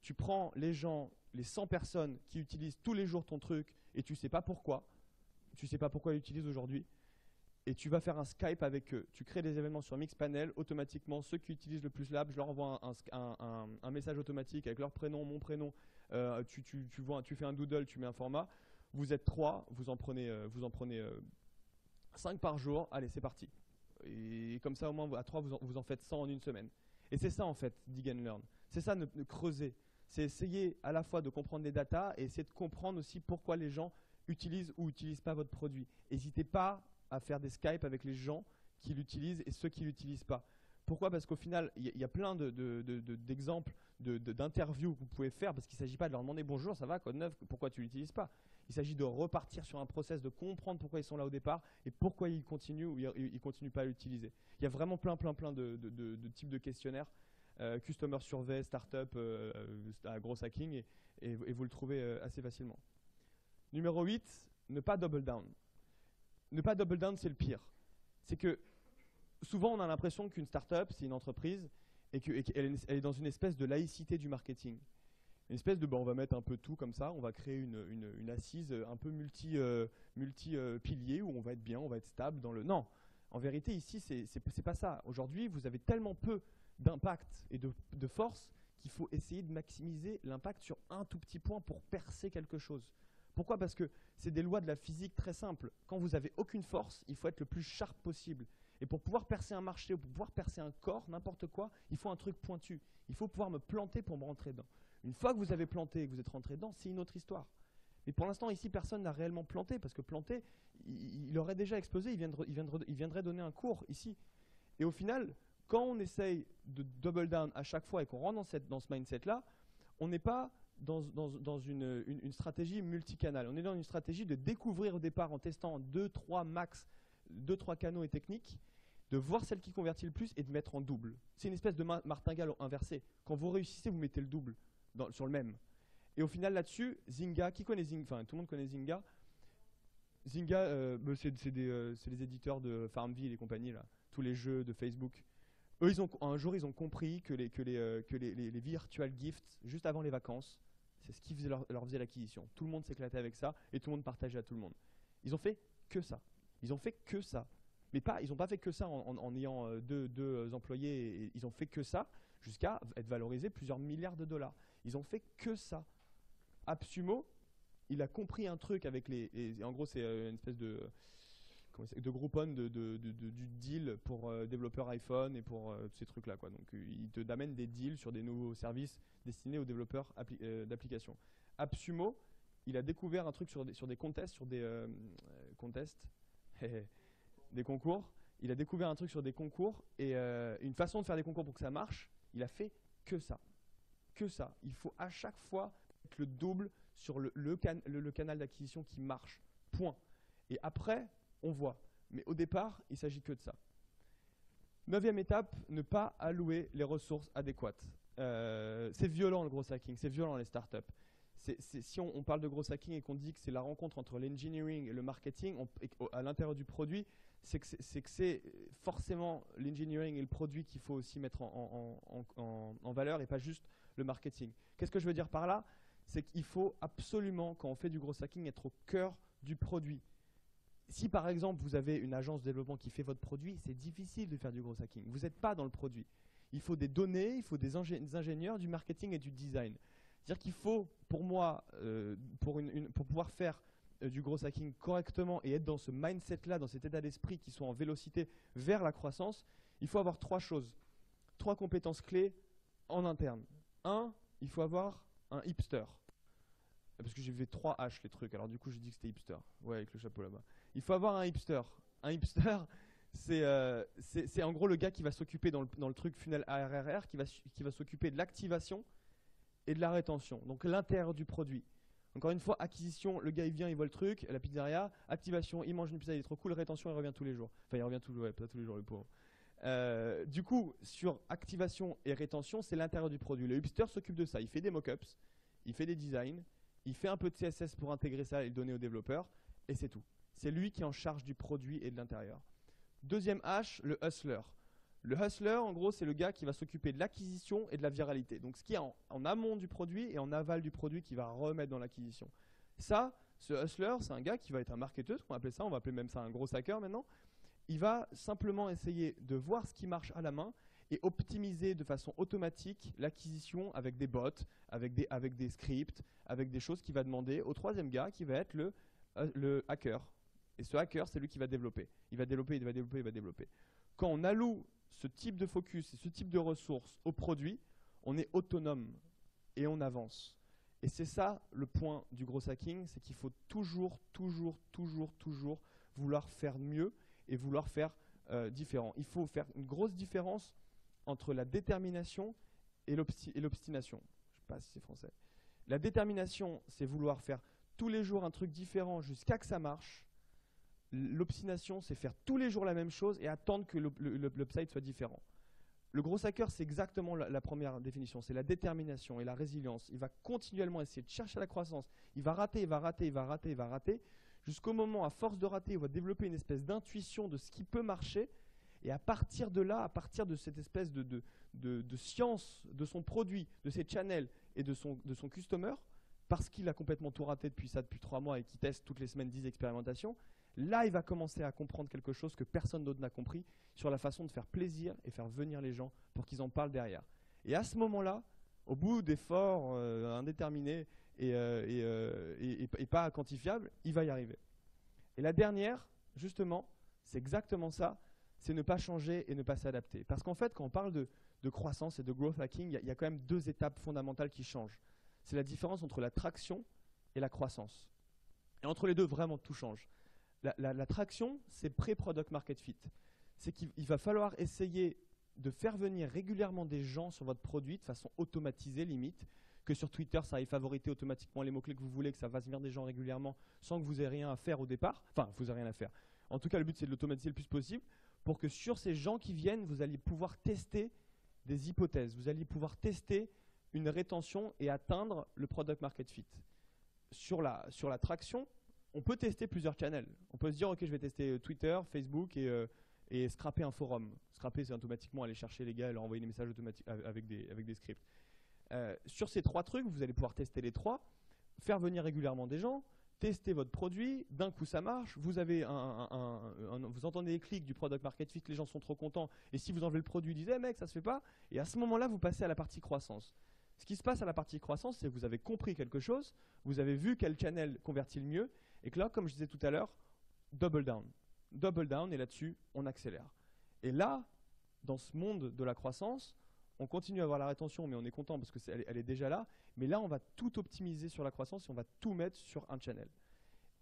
Tu prends les gens, les 100 personnes qui utilisent tous les jours ton truc et tu ne sais pas pourquoi. Tu ne sais pas pourquoi ils l'utilisent aujourd'hui. Et tu vas faire un Skype avec eux. Tu crées des événements sur Mixpanel. Automatiquement, ceux qui utilisent le plus Lab, je leur envoie un message automatique avec leur prénom, mon prénom. Tu fais un doodle, tu mets un format. Vous êtes 3, vous en prenez 5 par jour. Allez, c'est parti. Et comme ça, au moins, à 3, vous en faites 100 en une semaine. Et c'est ça, en fait, dig and learn. C'est ça, creuser. C'est essayer à la fois de comprendre les datas et essayer de comprendre aussi pourquoi les gens utilisent ou n'utilisent pas votre produit. N'hésitez pas à faire des Skype avec les gens qui l'utilisent et ceux qui ne l'utilisent pas. Pourquoi? Parce qu'au final, il y a plein d'exemples d'interviews que vous pouvez faire parce qu'il ne s'agit pas de leur demander « Bonjour, ça va, code neuf, pourquoi tu ne l'utilises pas ?» Il s'agit de repartir sur un process, de comprendre pourquoi ils sont là au départ et pourquoi ils continuent ou ils ne continuent pas à l'utiliser. Il y a vraiment plein de types de questionnaires, Customer Survey, Startup, Growth Hacking et vous le trouvez assez facilement. Numéro 8, ne pas double down. Ne pas double down, c'est le pire. C'est que souvent, on a l'impression qu'une startup, c'est une entreprise et qu'elle est dans une espèce de laïcité du marketing. Une espèce de, on va mettre un peu tout comme ça, on va créer une assise un peu multi-pilier où on va être bien, on va être stable dans le… Non, en vérité, ici, c'est pas ça. Aujourd'hui, vous avez tellement peu d'impact et de force qu'il faut essayer de maximiser l'impact sur un tout petit point pour percer quelque chose. Pourquoi? Parce que c'est des lois de la physique très simples. Quand vous n'avez aucune force, il faut être le plus sharp possible. Et pour pouvoir percer un marché ou pour pouvoir percer un corps, n'importe quoi, il faut un truc pointu. Il faut pouvoir me planter pour me rentrer dedans. Une fois que vous avez planté et que vous êtes rentré dedans, c'est une autre histoire. Mais pour l'instant, ici, personne n'a réellement planté, parce que planter, il aurait déjà explosé, il viendrait donner un cours ici. Et au final, quand on essaye de double down à chaque fois et qu'on rentre dans ce mindset-là, on n'est pas dans une stratégie multicanal. On est dans une stratégie de découvrir au départ en testant 2-3 max, 2-3 canaux et techniques, de voir celle qui convertit le plus et de mettre en double. C'est une espèce de martingale inversée. Quand vous réussissez, vous mettez le double sur le même. Et au final, là-dessus, Zynga, qui connaît Zynga? Enfin, tout le monde connaît Zynga. Zynga, c'est les éditeurs de Farmville et compagnie, là, tous les jeux de Facebook. Eux, un jour, ils ont compris que les virtual gifts, juste avant les vacances, c'est ce qui leur faisait l'acquisition. Tout le monde s'éclatait avec ça et tout le monde partageait à tout le monde. Ils ont fait que ça. Ils ont fait que ça. Mais ils n'ont pas fait que ça en ayant deux employés. Et ils ont fait que ça jusqu'à être valorisés plusieurs milliards de dollars. Ils ont fait que ça. AppSumo, il a compris un truc avec et en gros, c'est une espèce de Groupon du deal pour développeurs iPhone et pour ces trucs-là, quoi. Donc, il te amène des deals sur des nouveaux services destinés aux développeurs d'applications. AppSumo, il a découvert un truc sur des contests, des concours. Il a découvert un truc sur des concours et une façon de faire des concours pour que ça marche, il a fait que ça. Que ça. Il faut à chaque fois le double sur le canal d'acquisition qui marche. Point. Et après, on voit. Mais au départ, il ne s'agit que de ça. 9e étape, ne pas allouer les ressources adéquates. C'est violent le gros hacking, c'est violent les startups. Si on parle de gros hacking et qu'on dit que c'est la rencontre entre l'engineering et le marketing à l'intérieur du produit, c'est que c'est forcément l'engineering et le produit qu'il faut aussi mettre en valeur et pas juste le marketing. Qu'est-ce que je veux dire par là? C'est qu'il faut absolument, quand on fait du gros hacking, être au cœur du produit. Si par exemple vous avez une agence de développement qui fait votre produit, c'est difficile de faire du gros hacking. Vous n'êtes pas dans le produit. Il faut des données, il faut des ingénieurs, du marketing et du design. C'est-à-dire qu'il faut, pour moi, pour pouvoir faire du gros hacking correctement et être dans ce mindset-là, dans cet état d'esprit qui soit en vélocité vers la croissance, il faut avoir 3 choses, 3 compétences clés en interne. 1, il faut avoir un hipster. Parce que j'ai fait 3 H les trucs, alors du coup j'ai dit que c'était hipster. Ouais, avec le chapeau là-bas. Il faut avoir un hipster. Un hipster, c'est en gros le gars qui va s'occuper dans le truc funnel ARRR, qui va s'occuper de l'activation et de la rétention. Donc l'intérieur du produit. Encore une fois, acquisition, le gars il vient, il voit le truc, la pizzeria. Activation, il mange une pizza, il est trop cool. Rétention, il revient tous les jours. Enfin, il revient pas tous les jours, le pauvre. Du coup, sur activation et rétention, c'est l'intérieur du produit. Le hipster s'occupe de ça. Il fait des mock-ups, il fait des designs, il fait un peu de CSS pour intégrer ça et le donner aux développeurs, et c'est tout. C'est lui qui est en charge du produit et de l'intérieur. 2e H, le hustler. Le hustler, en gros, c'est le gars qui va s'occuper de l'acquisition et de la viralité. Donc, ce qui est en amont du produit et en aval du produit qui va remettre dans l'acquisition. Ça, ce hustler, c'est un gars qui va être un marketeur, on va appeler même ça un gros hacker maintenant. Il va simplement essayer de voir ce qui marche à la main et optimiser de façon automatique l'acquisition avec des bots, avec des scripts, avec des choses qu'il va demander au 3e gars qui va être le hacker. Et ce hacker, c'est lui qui va développer. Il va développer. Quand on alloue ce type de focus et ce type de ressources au produit, on est autonome et on avance. Et c'est ça le point du gros hacking, c'est qu'il faut toujours vouloir faire mieux et vouloir faire différent. Il faut faire une grosse différence entre la détermination et l'obstination. Je ne sais pas si c'est français. La détermination, c'est vouloir faire tous les jours un truc différent jusqu'à que ça marche. L'obstination, c'est faire tous les jours la même chose et attendre que l'upside soit différent. Le gros hacker, c'est exactement la première définition. C'est la détermination et la résilience. Il va continuellement essayer de chercher la croissance. Il va rater, jusqu'au moment, à force de rater, il va développer une espèce d'intuition de ce qui peut marcher. Et à partir de là, à partir de cette espèce de science de son produit, de ses channels et de son customer, parce qu'il a complètement tout raté depuis 3 mois et qu'il teste toutes les semaines 10 expérimentations, là, il va commencer à comprendre quelque chose que personne d'autre n'a compris sur la façon de faire plaisir et faire venir les gens pour qu'ils en parlent derrière. Et à ce moment-là, au bout d'efforts indéterminés et pas quantifiable, il va y arriver. Et la dernière, justement, c'est exactement ça, c'est ne pas changer et ne pas s'adapter. Parce qu'en fait, quand on parle de croissance et de growth hacking, il y a quand même deux étapes fondamentales qui changent. C'est la différence entre la traction et la croissance. Et entre les deux, vraiment, tout change. La traction, c'est pré-product market fit. C'est qu'il va falloir essayer de faire venir régulièrement des gens sur votre produit de façon automatisée, limite, que sur Twitter, ça aille favoriter automatiquement les mots-clés que vous voulez, que ça fasse venir des gens régulièrement sans que vous ayez rien à faire au départ. Enfin, vous n'avez rien à faire. En tout cas, le but, c'est de l'automatiser le plus possible pour que sur ces gens qui viennent, vous alliez pouvoir tester des hypothèses. Vous alliez pouvoir tester une rétention et atteindre le product market fit. Sur la traction, on peut tester plusieurs channels. On peut se dire, ok, je vais tester Twitter, Facebook et scraper un forum. Scraper, c'est automatiquement aller chercher les gars et leur envoyer des messages automatiques avec des scripts. Sur ces trois trucs, vous allez pouvoir tester les trois, faire venir régulièrement des gens, tester votre produit, d'un coup ça marche, vous avez vous entendez les clics du product market fit, les gens sont trop contents, et si vous enlevez le produit, ils disent hey, mec, ça se fait pas, et à ce moment-là, vous passez à la partie croissance. Ce qui se passe à la partie croissance, c'est que vous avez compris quelque chose, vous avez vu quel channel convertit le mieux, et que là, comme je disais tout à l'heure, double down. Double down, et là-dessus, on accélère. Et là, dans ce monde de la croissance, on continue à avoir la rétention, mais on est content parce qu'elle est déjà là. Mais là, on va tout optimiser sur la croissance et on va tout mettre sur un channel.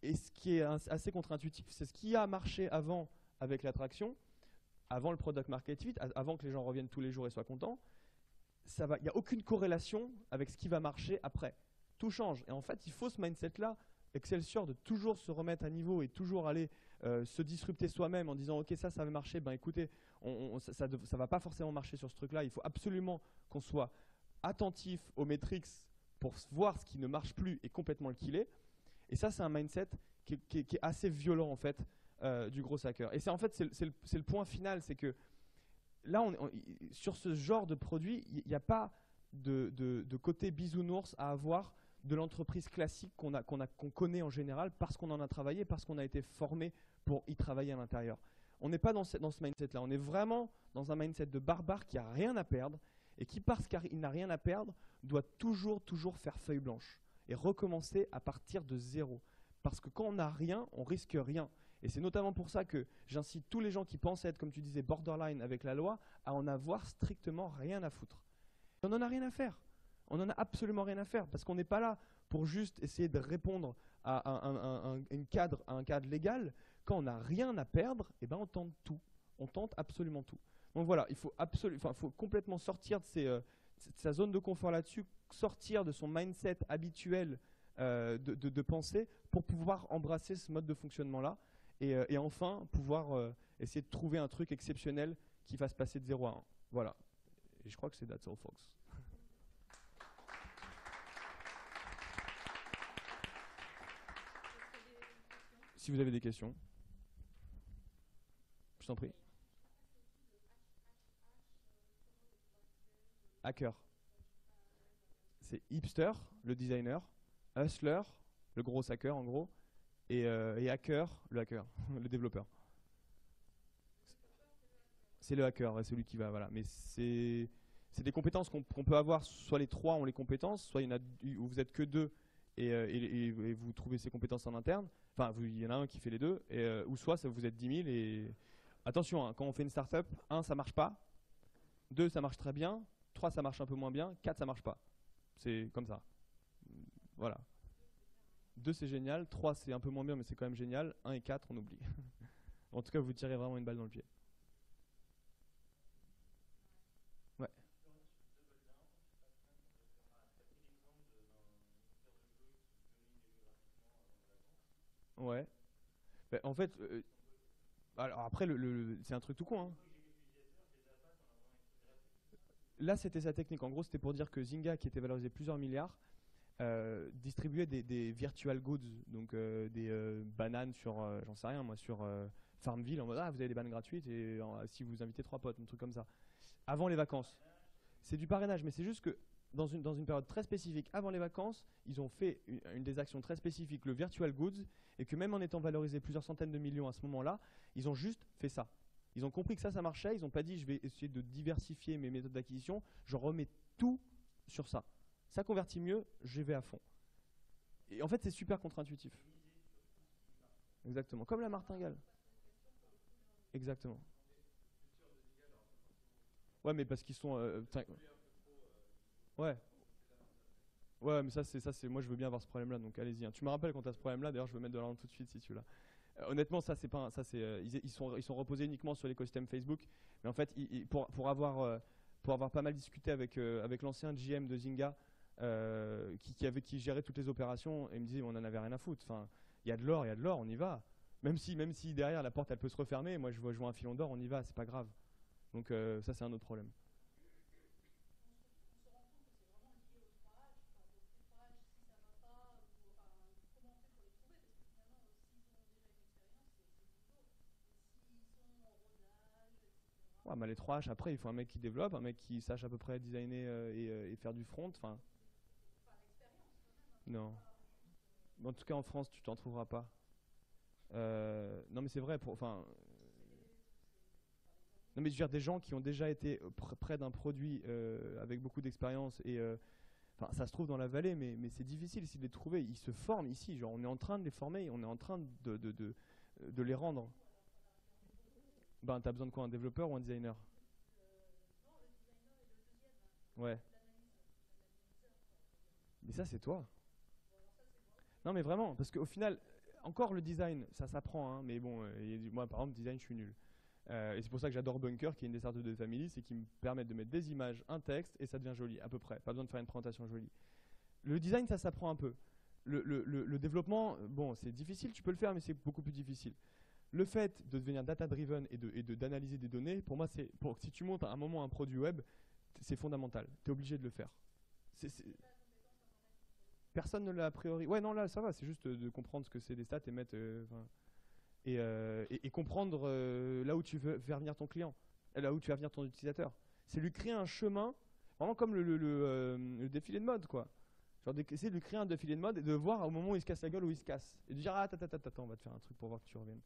Et ce qui est assez contre-intuitif, c'est ce qui a marché avant avec l'attraction, avant le product market fit, avant que les gens reviennent tous les jours et soient contents. Il n'y a aucune corrélation avec ce qui va marcher après. Tout change. Et en fait, il faut ce mindset-là, Excelsior, de toujours se remettre à niveau et toujours aller se disrupter soi-même en disant ok, ça va marcher, ben écoutez, ça ne va pas forcément marcher sur ce truc-là. Il faut absolument qu'on soit attentif aux métriques pour voir ce qui ne marche plus et complètement le killer. Et ça, c'est un mindset qui est assez violent en fait du gros hacker. Et en fait, c'est le point final, c'est que là, sur ce genre de produit, il n'y a pas de côté bisounours à avoir de l'entreprise classique qu'on connaît en général parce qu'on en a travaillé, parce qu'on a été formé pour y travailler à l'intérieur. On n'est pas dans ce mindset-là. On est vraiment dans un mindset de barbare qui n'a rien à perdre et qui, parce qu'il n'a rien à perdre, doit toujours faire feuille blanche et recommencer à partir de zéro. Parce que quand on n'a rien, on risque rien. Et c'est notamment pour ça que j'incite tous les gens qui pensent être, comme tu disais, borderline avec la loi, à en avoir strictement rien à foutre. On n'en a rien à faire. On n'en a absolument rien à faire parce qu'on n'est pas là pour juste essayer de répondre à un cadre légal. Quand on n'a rien à perdre, eh ben on tente tout. On tente absolument tout. Donc voilà, il faut complètement sortir de sa zone de confort là-dessus, sortir de son mindset habituel de pensée pour pouvoir embrasser ce mode de fonctionnement-là et enfin pouvoir essayer de trouver un truc exceptionnel qui fasse passer de 0 à 1. Voilà. Et je crois que c'est that's all, folks. Si vous avez des questions, je t'en prie. Hacker. C'est hipster, le designer, hustler, le gros hacker en gros, et hacker, le hacker, le développeur. C'est le hacker, c'est celui qui va, voilà. Mais c'est des compétences qu'on peut avoir, soit les trois ont les compétences, soit il y en a où vous êtes que deux et vous trouvez ces compétences en interne. Enfin, il y en a un qui fait les deux, ou soit vous êtes 10 000 et attention, hein, quand on fait une startup, 1 ça marche pas, 2 ça marche très bien, 3 ça marche un peu moins bien, 4 ça marche pas. C'est comme ça. Voilà. 2 c'est génial, 3 c'est un peu moins bien mais c'est quand même génial, 1 et 4 on oublie. En tout cas, vous tirez vraiment une balle dans le pied. Ouais. Ouais. Ben, en fait, alors après, c'est un truc tout con. Hein. Là, c'était sa technique. En gros, c'était pour dire que Zynga, qui était valorisé plusieurs milliards, distribuait des virtual goods, donc des bananes sur, j'en sais rien moi, sur Farmville, en mode ah, vous avez des bananes gratuites et si vous invitez 3 potes, un truc comme ça. Avant les vacances. C'est du parrainage, mais c'est juste que dans une période très spécifique, avant les vacances, ils ont fait une des actions très spécifiques, le virtual goods, et que même en étant valorisé plusieurs centaines de millions à ce moment-là, ils ont juste fait ça. Ils ont compris que ça marchait, ils n'ont pas dit je vais essayer de diversifier mes méthodes d'acquisition, je remets tout sur ça. Ça convertit mieux, je vais à fond. Et en fait, c'est super contre-intuitif. Exactement. Comme la martingale. Exactement. Ouais, mais parce qu'ils sont. Ouais. Ouais, mais ça, c'est. Moi, je veux bien avoir ce problème-là, donc allez-y, hein. Tu me rappelles quand tu as ce problème-là. D'ailleurs, je vais mettre de l'argent tout de suite si tu l'as. Honnêtement, ça, c'est pas. Ça, c'est. Ils sont reposés uniquement sur l'écosystème Facebook. Mais en fait, pour avoir pas mal discuté avec l'ancien GM de Zynga, qui gérait toutes les opérations, et il me disait, on en avait rien à foutre. Enfin, il y a de l'or, on y va. Même si derrière la porte elle peut se refermer, moi je vois un filon d'or, on y va, c'est pas grave. Donc ça c'est un autre problème. Ouais, mais les 3H après il faut un mec qui développe, un mec qui sache à peu près designer et faire du front. Enfin, non. En tout cas en France tu t'en trouveras pas. Non mais c'est vrai, enfin, non mais je veux dire des gens qui ont déjà été près d'un produit avec beaucoup d'expérience et enfin, ça se trouve dans la vallée, mais c'est difficile ici de les trouver. Ils se forment ici, genre on est en train de les former, on est en train de les rendre. Ben, t'as besoin de quoi, un développeur ou un designer? Ouais. Mais ça, c'est toi. Non, mais vraiment, parce qu'au final, encore le design, ça s'apprend, hein, mais bon, moi, par exemple, design, je suis nul. Et c'est pour ça que j'adore Bunker, qui est une des startups de Family, c'est qu'ils me permettent de mettre des images, un texte, et ça devient joli, à peu près. Pas besoin de faire une présentation jolie. Le design, ça s'apprend un peu. Le développement, bon, c'est difficile, tu peux le faire, mais c'est beaucoup plus difficile. Le fait de devenir data-driven d'analyser des données, pour moi, si tu montes à un moment un produit web, c'est fondamental. Tu es obligé de le faire. C'est- c'est- Personne ne l'a a priori. Ouais, non, là, ça va. C'est juste de comprendre ce que c'est des stats et mettre. Enfin, et comprendre là où tu veux faire venir ton client, là où tu vas venir ton utilisateur. C'est lui créer un chemin, vraiment comme le défilé de mode, quoi. Genre essayer de lui créer un défilé de mode et de voir au moment où il se casse la gueule, où il se casse. Et de dire, ah, attends, on va te faire un truc pour voir que tu reviennes.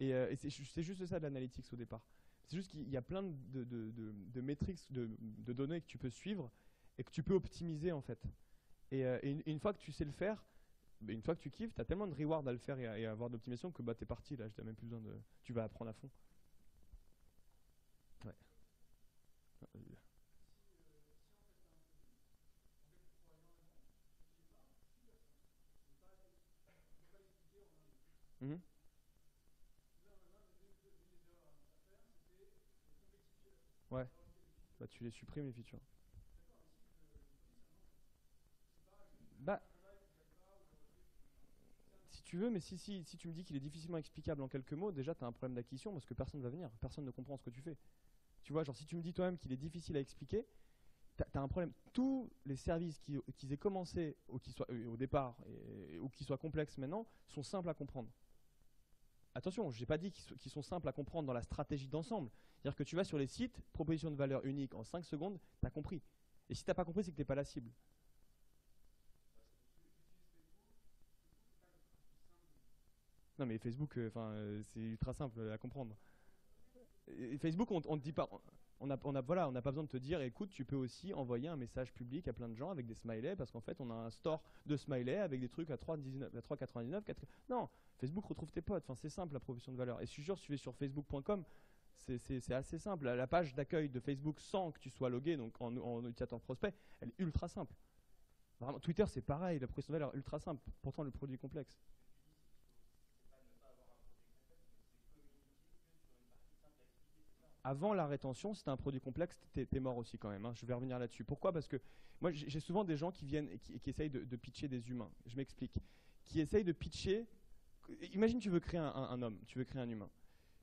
Et c'est juste ça de l'analytics au départ. C'est juste qu'il y a plein de métriques, de données que tu peux suivre et que tu peux optimiser en fait. Et une fois que tu sais le faire, une fois que tu kiffes, tu as tellement de reward à le faire et à avoir d'optimisation que bah, tu es parti là, tu même plus besoin de. Tu vas apprendre à fond. Ouais. Mhm. Ouais, bah tu les supprimes les features. Bah, si tu veux, mais si tu me dis qu'il est difficilement explicable en quelques mots, déjà tu as un problème d'acquisition parce que personne ne va venir, personne ne comprend ce que tu fais. Tu vois, genre si tu me dis toi-même qu'il est difficile à expliquer, t'as un problème. Tous les services qui aient commencé ou qui soient au départ ou qui soient complexes maintenant sont simples à comprendre. Attention, je n'ai pas dit qu'ils sont simples à comprendre dans la stratégie d'ensemble. C'est-à-dire que tu vas sur les sites, proposition de valeur unique en 5 secondes, tu as compris. Et si tu n'as pas compris, c'est que tu n'es pas la cible. Non mais Facebook, c'est ultra simple à comprendre. Et Facebook, on ne dit pas. Voilà, on n'a pas besoin de te dire, écoute, tu peux aussi envoyer un message public à plein de gens avec des smileys, parce qu'en fait, on a un store de smileys avec des trucs à 3,19, à 3,99. Non, Facebook retrouve tes potes. Enfin, c'est simple la proposition de valeur. Et je suis sûr, si tu vas sur facebook.com, c'est assez simple. La page d'accueil de Facebook sans que tu sois logué, donc en utilisateur prospect, elle est ultra simple. Vraiment, Twitter, c'est pareil, la proposition de valeur ultra simple. Pourtant, le produit est complexe. Avant la rétention, si tu as un produit complexe, tu es mort aussi quand même, hein. Je vais revenir là-dessus. Pourquoi? Parce que moi, j'ai souvent des gens qui viennent et qui essayent de pitcher des humains. Je m'explique. Qui essayent de pitcher. Imagine, tu veux créer un homme, tu veux créer un humain.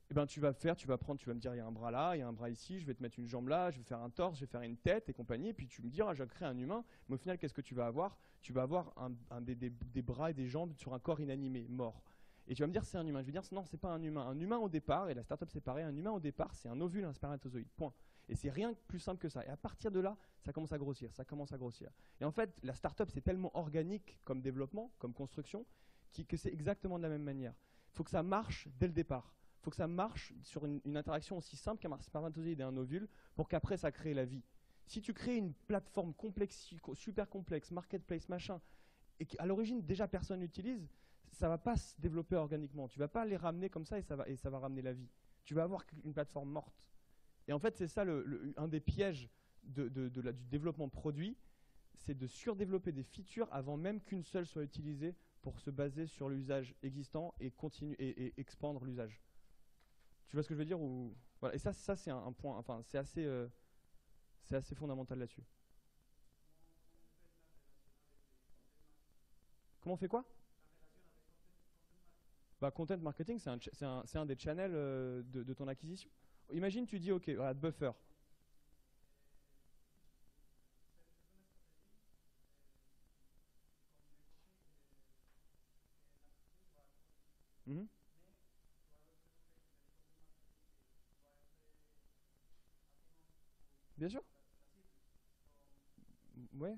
Eh ben, tu vas faire, tu vas prendre, tu vas me dire, il y a un bras là, il y a un bras ici, je vais te mettre une jambe là, je vais faire un torse, je vais faire une tête et compagnie. Et puis tu me dis, ah, je vais créer un humain. Mais au final, qu'est-ce que tu vas avoir? Tu vas avoir des bras et des jambes sur un corps inanimé, mort. Et tu vas me dire c'est un humain. Je vais dire non, c'est pas un humain. Un humain au départ, et la startup c'est pareil, un humain au départ c'est un ovule, un spermatozoïde. Point. Et c'est rien de plus simple que ça. Et à partir de là, ça commence à grossir, ça commence à grossir. Et en fait, la startup c'est tellement organique comme développement, comme construction, que c'est exactement de la même manière. Il faut que ça marche dès le départ. Il faut que ça marche sur une interaction aussi simple qu'un spermatozoïde et un ovule pour qu'après ça crée la vie. Si tu crées une plateforme complexe, super complexe, marketplace, machin, et qu'à l'origine déjà personne n'utilise, ça va pas se développer organiquement. Tu vas pas les ramener comme ça et ça va ramener la vie. Tu vas avoir une plateforme morte. Et en fait, c'est ça un des pièges du développement produit, c'est de surdévelopper des features avant même qu'une seule soit utilisée pour se baser sur l'usage existant et continuer et expandre l'usage. Tu vois ce que je veux dire ou... Voilà. Et ça c'est un point, enfin, c'est assez fondamental là-dessus. Comment on fait quoi? Bah, content marketing, c'est un des channels de ton acquisition. Imagine, tu dis, OK, voilà, buffer. Mhm. Bien sûr. Ouais.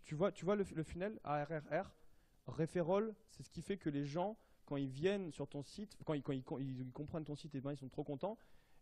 Tu vois le funnel ARRR, referral, c'est ce qui fait que les gens, quand ils viennent sur ton site, quand ils comprennent ton site, et ben ils sont trop contents,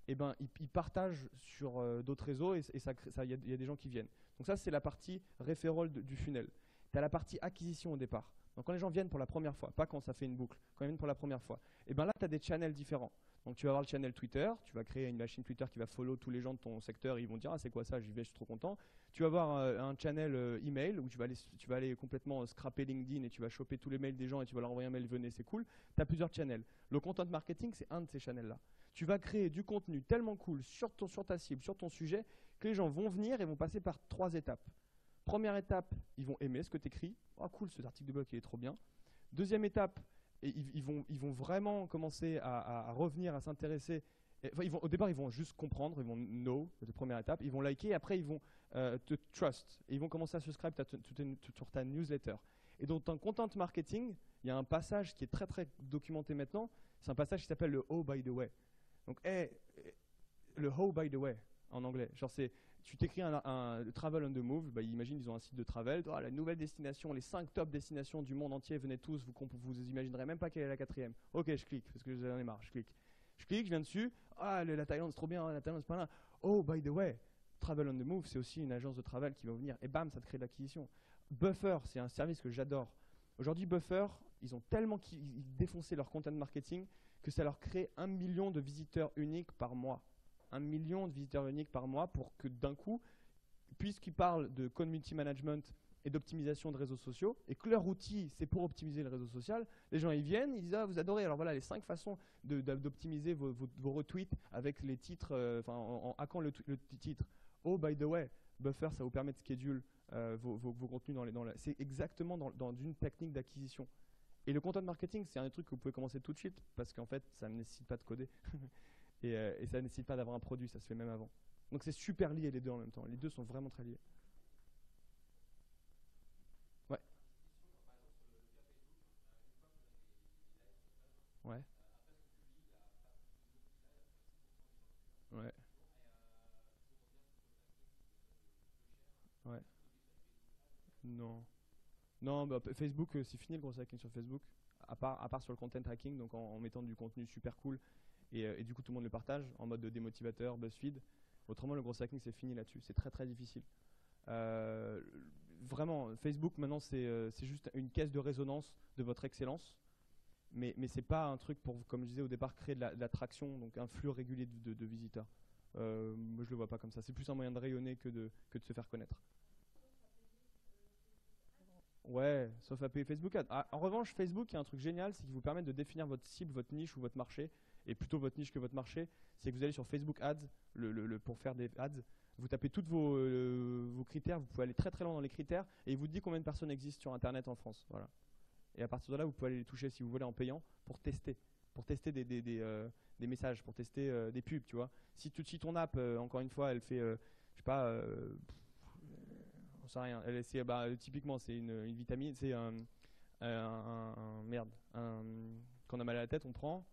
et ben ils partagent sur d'autres réseaux et il y a des gens qui viennent. Donc ça c'est la partie referral du funnel. Tu as la partie acquisition au départ. Donc quand les gens viennent pour la première fois, pas quand ça fait une boucle, quand ils viennent pour la première fois, et ben là tu as des channels différents. Donc tu vas avoir le channel Twitter, tu vas créer une machine Twitter qui va follow tous les gens de ton secteur, ils vont dire ah c'est quoi ça, j'y vais, je suis trop content. Tu vas avoir un channel email où tu vas aller complètement scraper LinkedIn et tu vas choper tous les mails des gens et tu vas leur envoyer un mail, venez, c'est cool. Tu as plusieurs channels. Le content marketing, c'est un de ces channels-là. Tu vas créer du contenu tellement cool sur ta cible, sur ton sujet, que les gens vont venir et vont passer par 3 étapes. Première étape, ils vont aimer ce que tu écris. Oh cool, cet article de blog, il est trop bien. Deuxième étape, et ils vont vraiment commencer à revenir, à s'intéresser. Enfin, au départ, ils vont juste comprendre, ils vont know, c'est la première étape, ils vont liker, et après, ils vont te trust. Et ils vont commencer à subscribe sur ta newsletter. Et donc, dans le content marketing, il y a un passage qui est très, très documenté maintenant. C'est un passage qui s'appelle le Oh, by the way. Donc, le Oh, by the way, en anglais. Genre, tu t'écris un travel on the move, bah, imagine ils ont un site de travel, oh, la nouvelle destination, les 5 top destinations du monde entier, venez tous, vous imaginerez même pas quelle est la 4e. Ok, je clique, parce que j'en ai marre, je clique, je viens dessus, ah la Thaïlande c'est trop bien, la Thaïlande c'est pas là, oh by the way, Travel on the Move c'est aussi une agence de travel qui va venir, et bam, ça te crée de l'acquisition. Buffer, c'est un service que j'adore. Aujourd'hui Buffer, ils ont tellement défoncé leur content marketing que ça leur crée 1 million de visiteurs uniques par mois. 1 million de visiteurs uniques par mois pour que d'un coup, puisqu'ils parlent de community management et d'optimisation de réseaux sociaux, et que leur outil, c'est pour optimiser le réseau social, les gens ils viennent, ils disent ah, vous adorez, alors voilà les 5 façons d'optimiser vos retweets avec les titres, en hackant le titre. Oh, by the way, Buffer, ça vous permet de schedule vos contenus c'est exactement dans une technique d'acquisition. Et le content marketing, c'est un truc que vous pouvez commencer tout de suite, parce qu'en fait, ça ne nécessite pas de coder. Et ça ne nécessite pas d'avoir un produit, ça se fait même avant. Donc c'est super lié les deux en même temps. Les deux sont vraiment très liés. Ouais. Ouais. Ouais. Ouais. Non. Non, bah, Facebook, c'est fini le gros hacking sur Facebook. À part sur le content hacking, donc en mettant du contenu super cool. Et du coup, tout le monde le partage en mode démotivateur, BuzzFeed. Autrement, le gros hacking, c'est fini là-dessus. C'est très très difficile. Euh, Vraiment, Facebook, maintenant, c'est juste une caisse de résonance de votre excellence. Mais c'est pas un truc pour, comme je disais au départ, créer de l'attraction, donc un flux régulier de visiteurs. Moi, je le vois pas comme ça. C'est plus un moyen de rayonner que de se faire connaître. Ouais, sauf à payer Facebook Ads. Ah, en revanche, Facebook, il y a un truc génial, c'est qu'il vous permet de définir votre cible, votre niche ou votre marché, et plutôt votre niche que votre marché. C'est que vous allez sur Facebook Ads, pour faire des ads, vous tapez tous vos critères, vous pouvez aller très très loin dans les critères, et il vous dit combien de personnes existent sur Internet en France. Voilà. Et à partir de là, vous pouvez aller les toucher si vous voulez en payant pour tester des messages, pour tester des pubs, tu vois. Si ton app, encore une fois, elle fait, je sais pas, on sait rien. Typiquement, c'est une vitamine, c'est merde, quand on a mal à la tête, on prend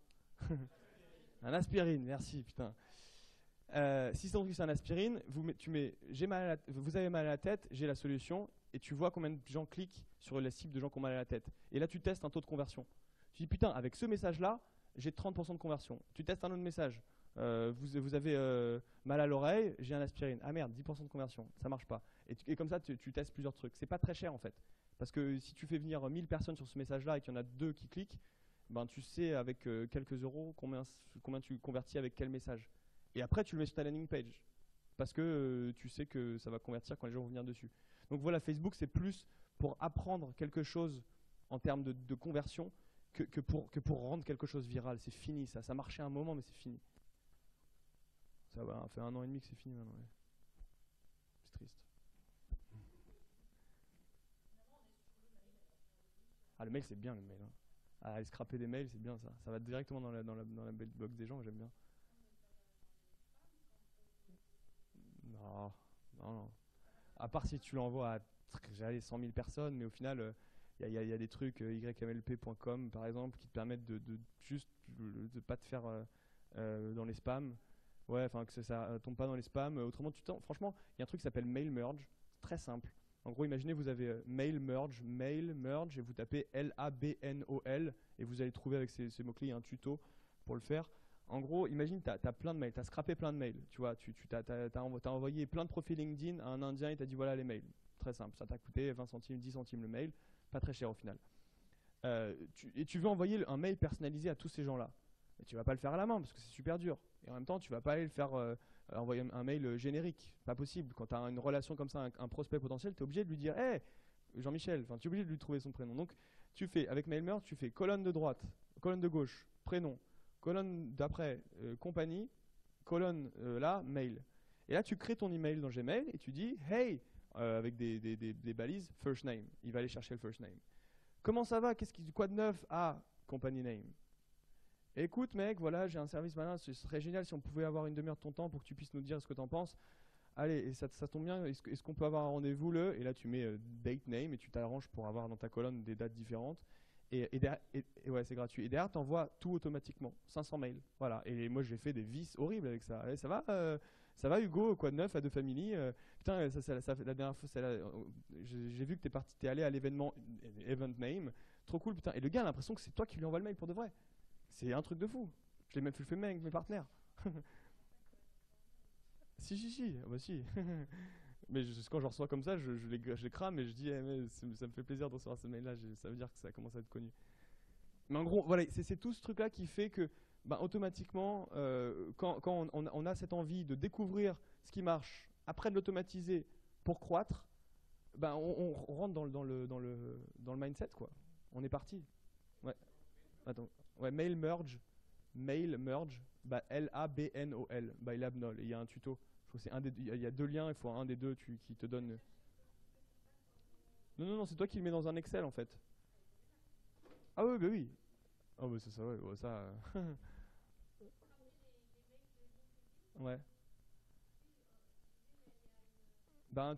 un aspirine. Merci, putain. Si c'est un aspirine, vous avez mal à la tête, j'ai la solution, et tu vois combien de gens cliquent sur la cible de gens qui ont mal à la tête. Et là, tu testes un taux de conversion. Tu dis putain, avec ce message-là, j'ai 30% de conversion. Tu testes un autre message. Vous avez mal à l'oreille, j'ai un aspirine. Ah merde, 10% de conversion, ça marche pas. Et comme ça, tu testes plusieurs trucs. C'est pas très cher en fait. Parce que si tu fais venir 1000 personnes sur ce message-là et qu'il y en a 2 qui cliquent, ben, tu sais avec quelques euros combien tu convertis avec quel message. Et après, tu le mets sur ta landing page. Parce que tu sais que ça va convertir quand les gens vont venir dessus. Donc voilà, Facebook, c'est plus pour apprendre quelque chose en termes de conversion que pour rendre quelque chose viral. C'est fini ça. Ça marchait un moment, mais c'est fini. Ça va, fait 1 an et demi que c'est fini maintenant. Ouais. C'est triste. Ah, le mail, c'est bien le mail. Hein. Ah, aller scraper des mails, c'est bien ça. Ça va directement dans la box des gens, j'aime bien. Non, non, non. À part si tu l'envoies à 100 000 personnes, mais au final, il y a des trucs ymlp.com par exemple qui te permettent de juste de pas te faire dans les spams. Ouais, enfin que ça tombe pas dans les spams. Autrement, franchement, il y a un truc qui s'appelle mail merge, très simple. En gros, imaginez vous avez mail merge, et vous tapez LABNOL et vous allez trouver avec ces mots-clés, il y a un tuto pour le faire. En gros, imagine, tu as plein de mails, tu as scrappé plein de mails, tu vois, tu as envoyé plein de profils LinkedIn à un Indien et tu as dit voilà les mails. Très simple, ça t'a coûté 20 centimes, 10 centimes le mail, pas très cher au final. Et tu veux envoyer un mail personnalisé à tous ces gens-là. Et tu vas pas le faire à la main parce que c'est super dur. Et en même temps, tu vas pas aller le faire envoyer un mail générique. Pas possible. Quand tu as une relation comme ça, un prospect potentiel, tu es obligé de lui dire hey, Jean-Michel, tu es obligé de lui trouver son prénom. Donc, tu fais avec MailMerge, tu fais colonne de droite, colonne de gauche, prénom, colonne d'après, compagnie, colonne là, mail. Et là, tu crées ton email dans Gmail et tu dis hey, avec des balises, first name. Il va aller chercher le first name. Comment ça va? Quoi de neuf? Ah, company name. Écoute mec, voilà, j'ai un service malin, ce serait génial si on pouvait avoir une demi-heure de ton temps pour que tu puisses nous dire ce que tu en penses. Allez, et ça tombe bien, est-ce qu'on peut avoir un rendez-vous le? Et là tu mets date name et tu t'arranges pour avoir dans ta colonne des dates différentes. Et ouais, c'est gratuit. Et derrière, tu envoies tout automatiquement, 500 mails. Voilà. Et moi j'ai fait des vices horribles avec ça. Allez, ça va Hugo, quoi de neuf à deux familles? Putain, la dernière fois, j'ai vu que t'es allé à l'événement Event Name. Trop cool, putain. Et le gars a l'impression que c'est toi qui lui envoie le mail pour de vrai. C'est un truc de fou. Je l'ai même fait avec mes partenaires. Si. Ah bah si. Mais quand je reçois comme ça, je les crame et je dis mais ça me fait plaisir de recevoir ce mail-là. Ça veut dire que ça commence à être connu. Mais en gros, voilà, c'est tout ce truc-là qui fait que automatiquement, quand on a cette envie de découvrir ce qui marche, après de l'automatiser pour croître, on rentre dans le mindset, quoi. On est parti. Ouais. Attends. Ouais, mail merge, LABNOL, by Labnol. Et il y a un tuto. Il y a 2 liens, il faut un des 2 qui te donne. Non, c'est toi qui le mets dans un Excel en fait. Ah oui, bah oui. Ah bah c'est ça, ouais, ouais, ça. Ouais.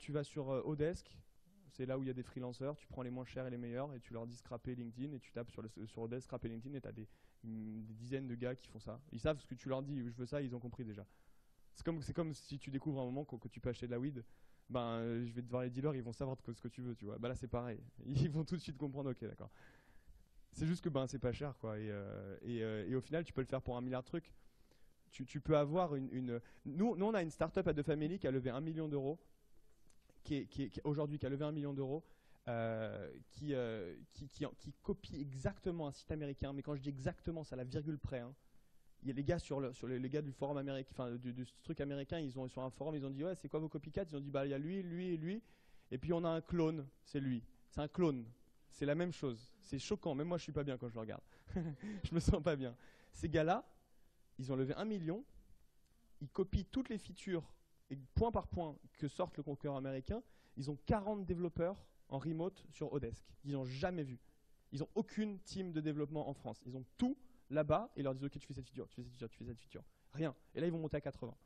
Tu vas sur Odesk, c'est là où il y a des freelancers, tu prends les moins chers et les meilleurs et tu leur dis scraper LinkedIn et tu tapes sur Odesk scraper LinkedIn et tu as des dizaines de gars qui font ça. Ils savent ce que tu leur dis, je veux ça, ils ont compris déjà. C'est comme si tu découvres un moment que tu peux acheter de la weed, je vais te voir les dealers, ils vont savoir ce que tu veux, tu vois. Là c'est pareil, ils vont tout de suite comprendre, ok d'accord. C'est juste que c'est pas cher quoi, et au final tu peux le faire pour 1 milliard de trucs. Tu peux avoir Nous on a une startup à deux familles qui a levé 1 million d'euros, aujourd'hui qui a levé 1 million d'euros, qui copie exactement un site américain, mais quand je dis exactement, c'est à la virgule près. Hein. Il y a les gars les gars du forum américain, enfin du truc américain, ils ont sur un forum, ils ont dit ouais c'est quoi vos copycats? Ils ont dit il y a lui et lui, et puis on a un clone, c'est lui, c'est un clone, c'est la même chose. C'est choquant, même moi je suis pas bien quand je le regarde. Je me sens pas bien. Ces gars-là, ils ont levé 1 million, ils copient toutes les features et point par point que sortent le concurrent américain. Ils ont 40 développeurs en remote sur Odesk. Ils n'ont jamais vu. Ils n'ont aucune team de développement en France. Ils ont tout là-bas et ils leur disent ok tu fais cette feature, tu fais cette feature. Rien. Et là ils vont monter à 80.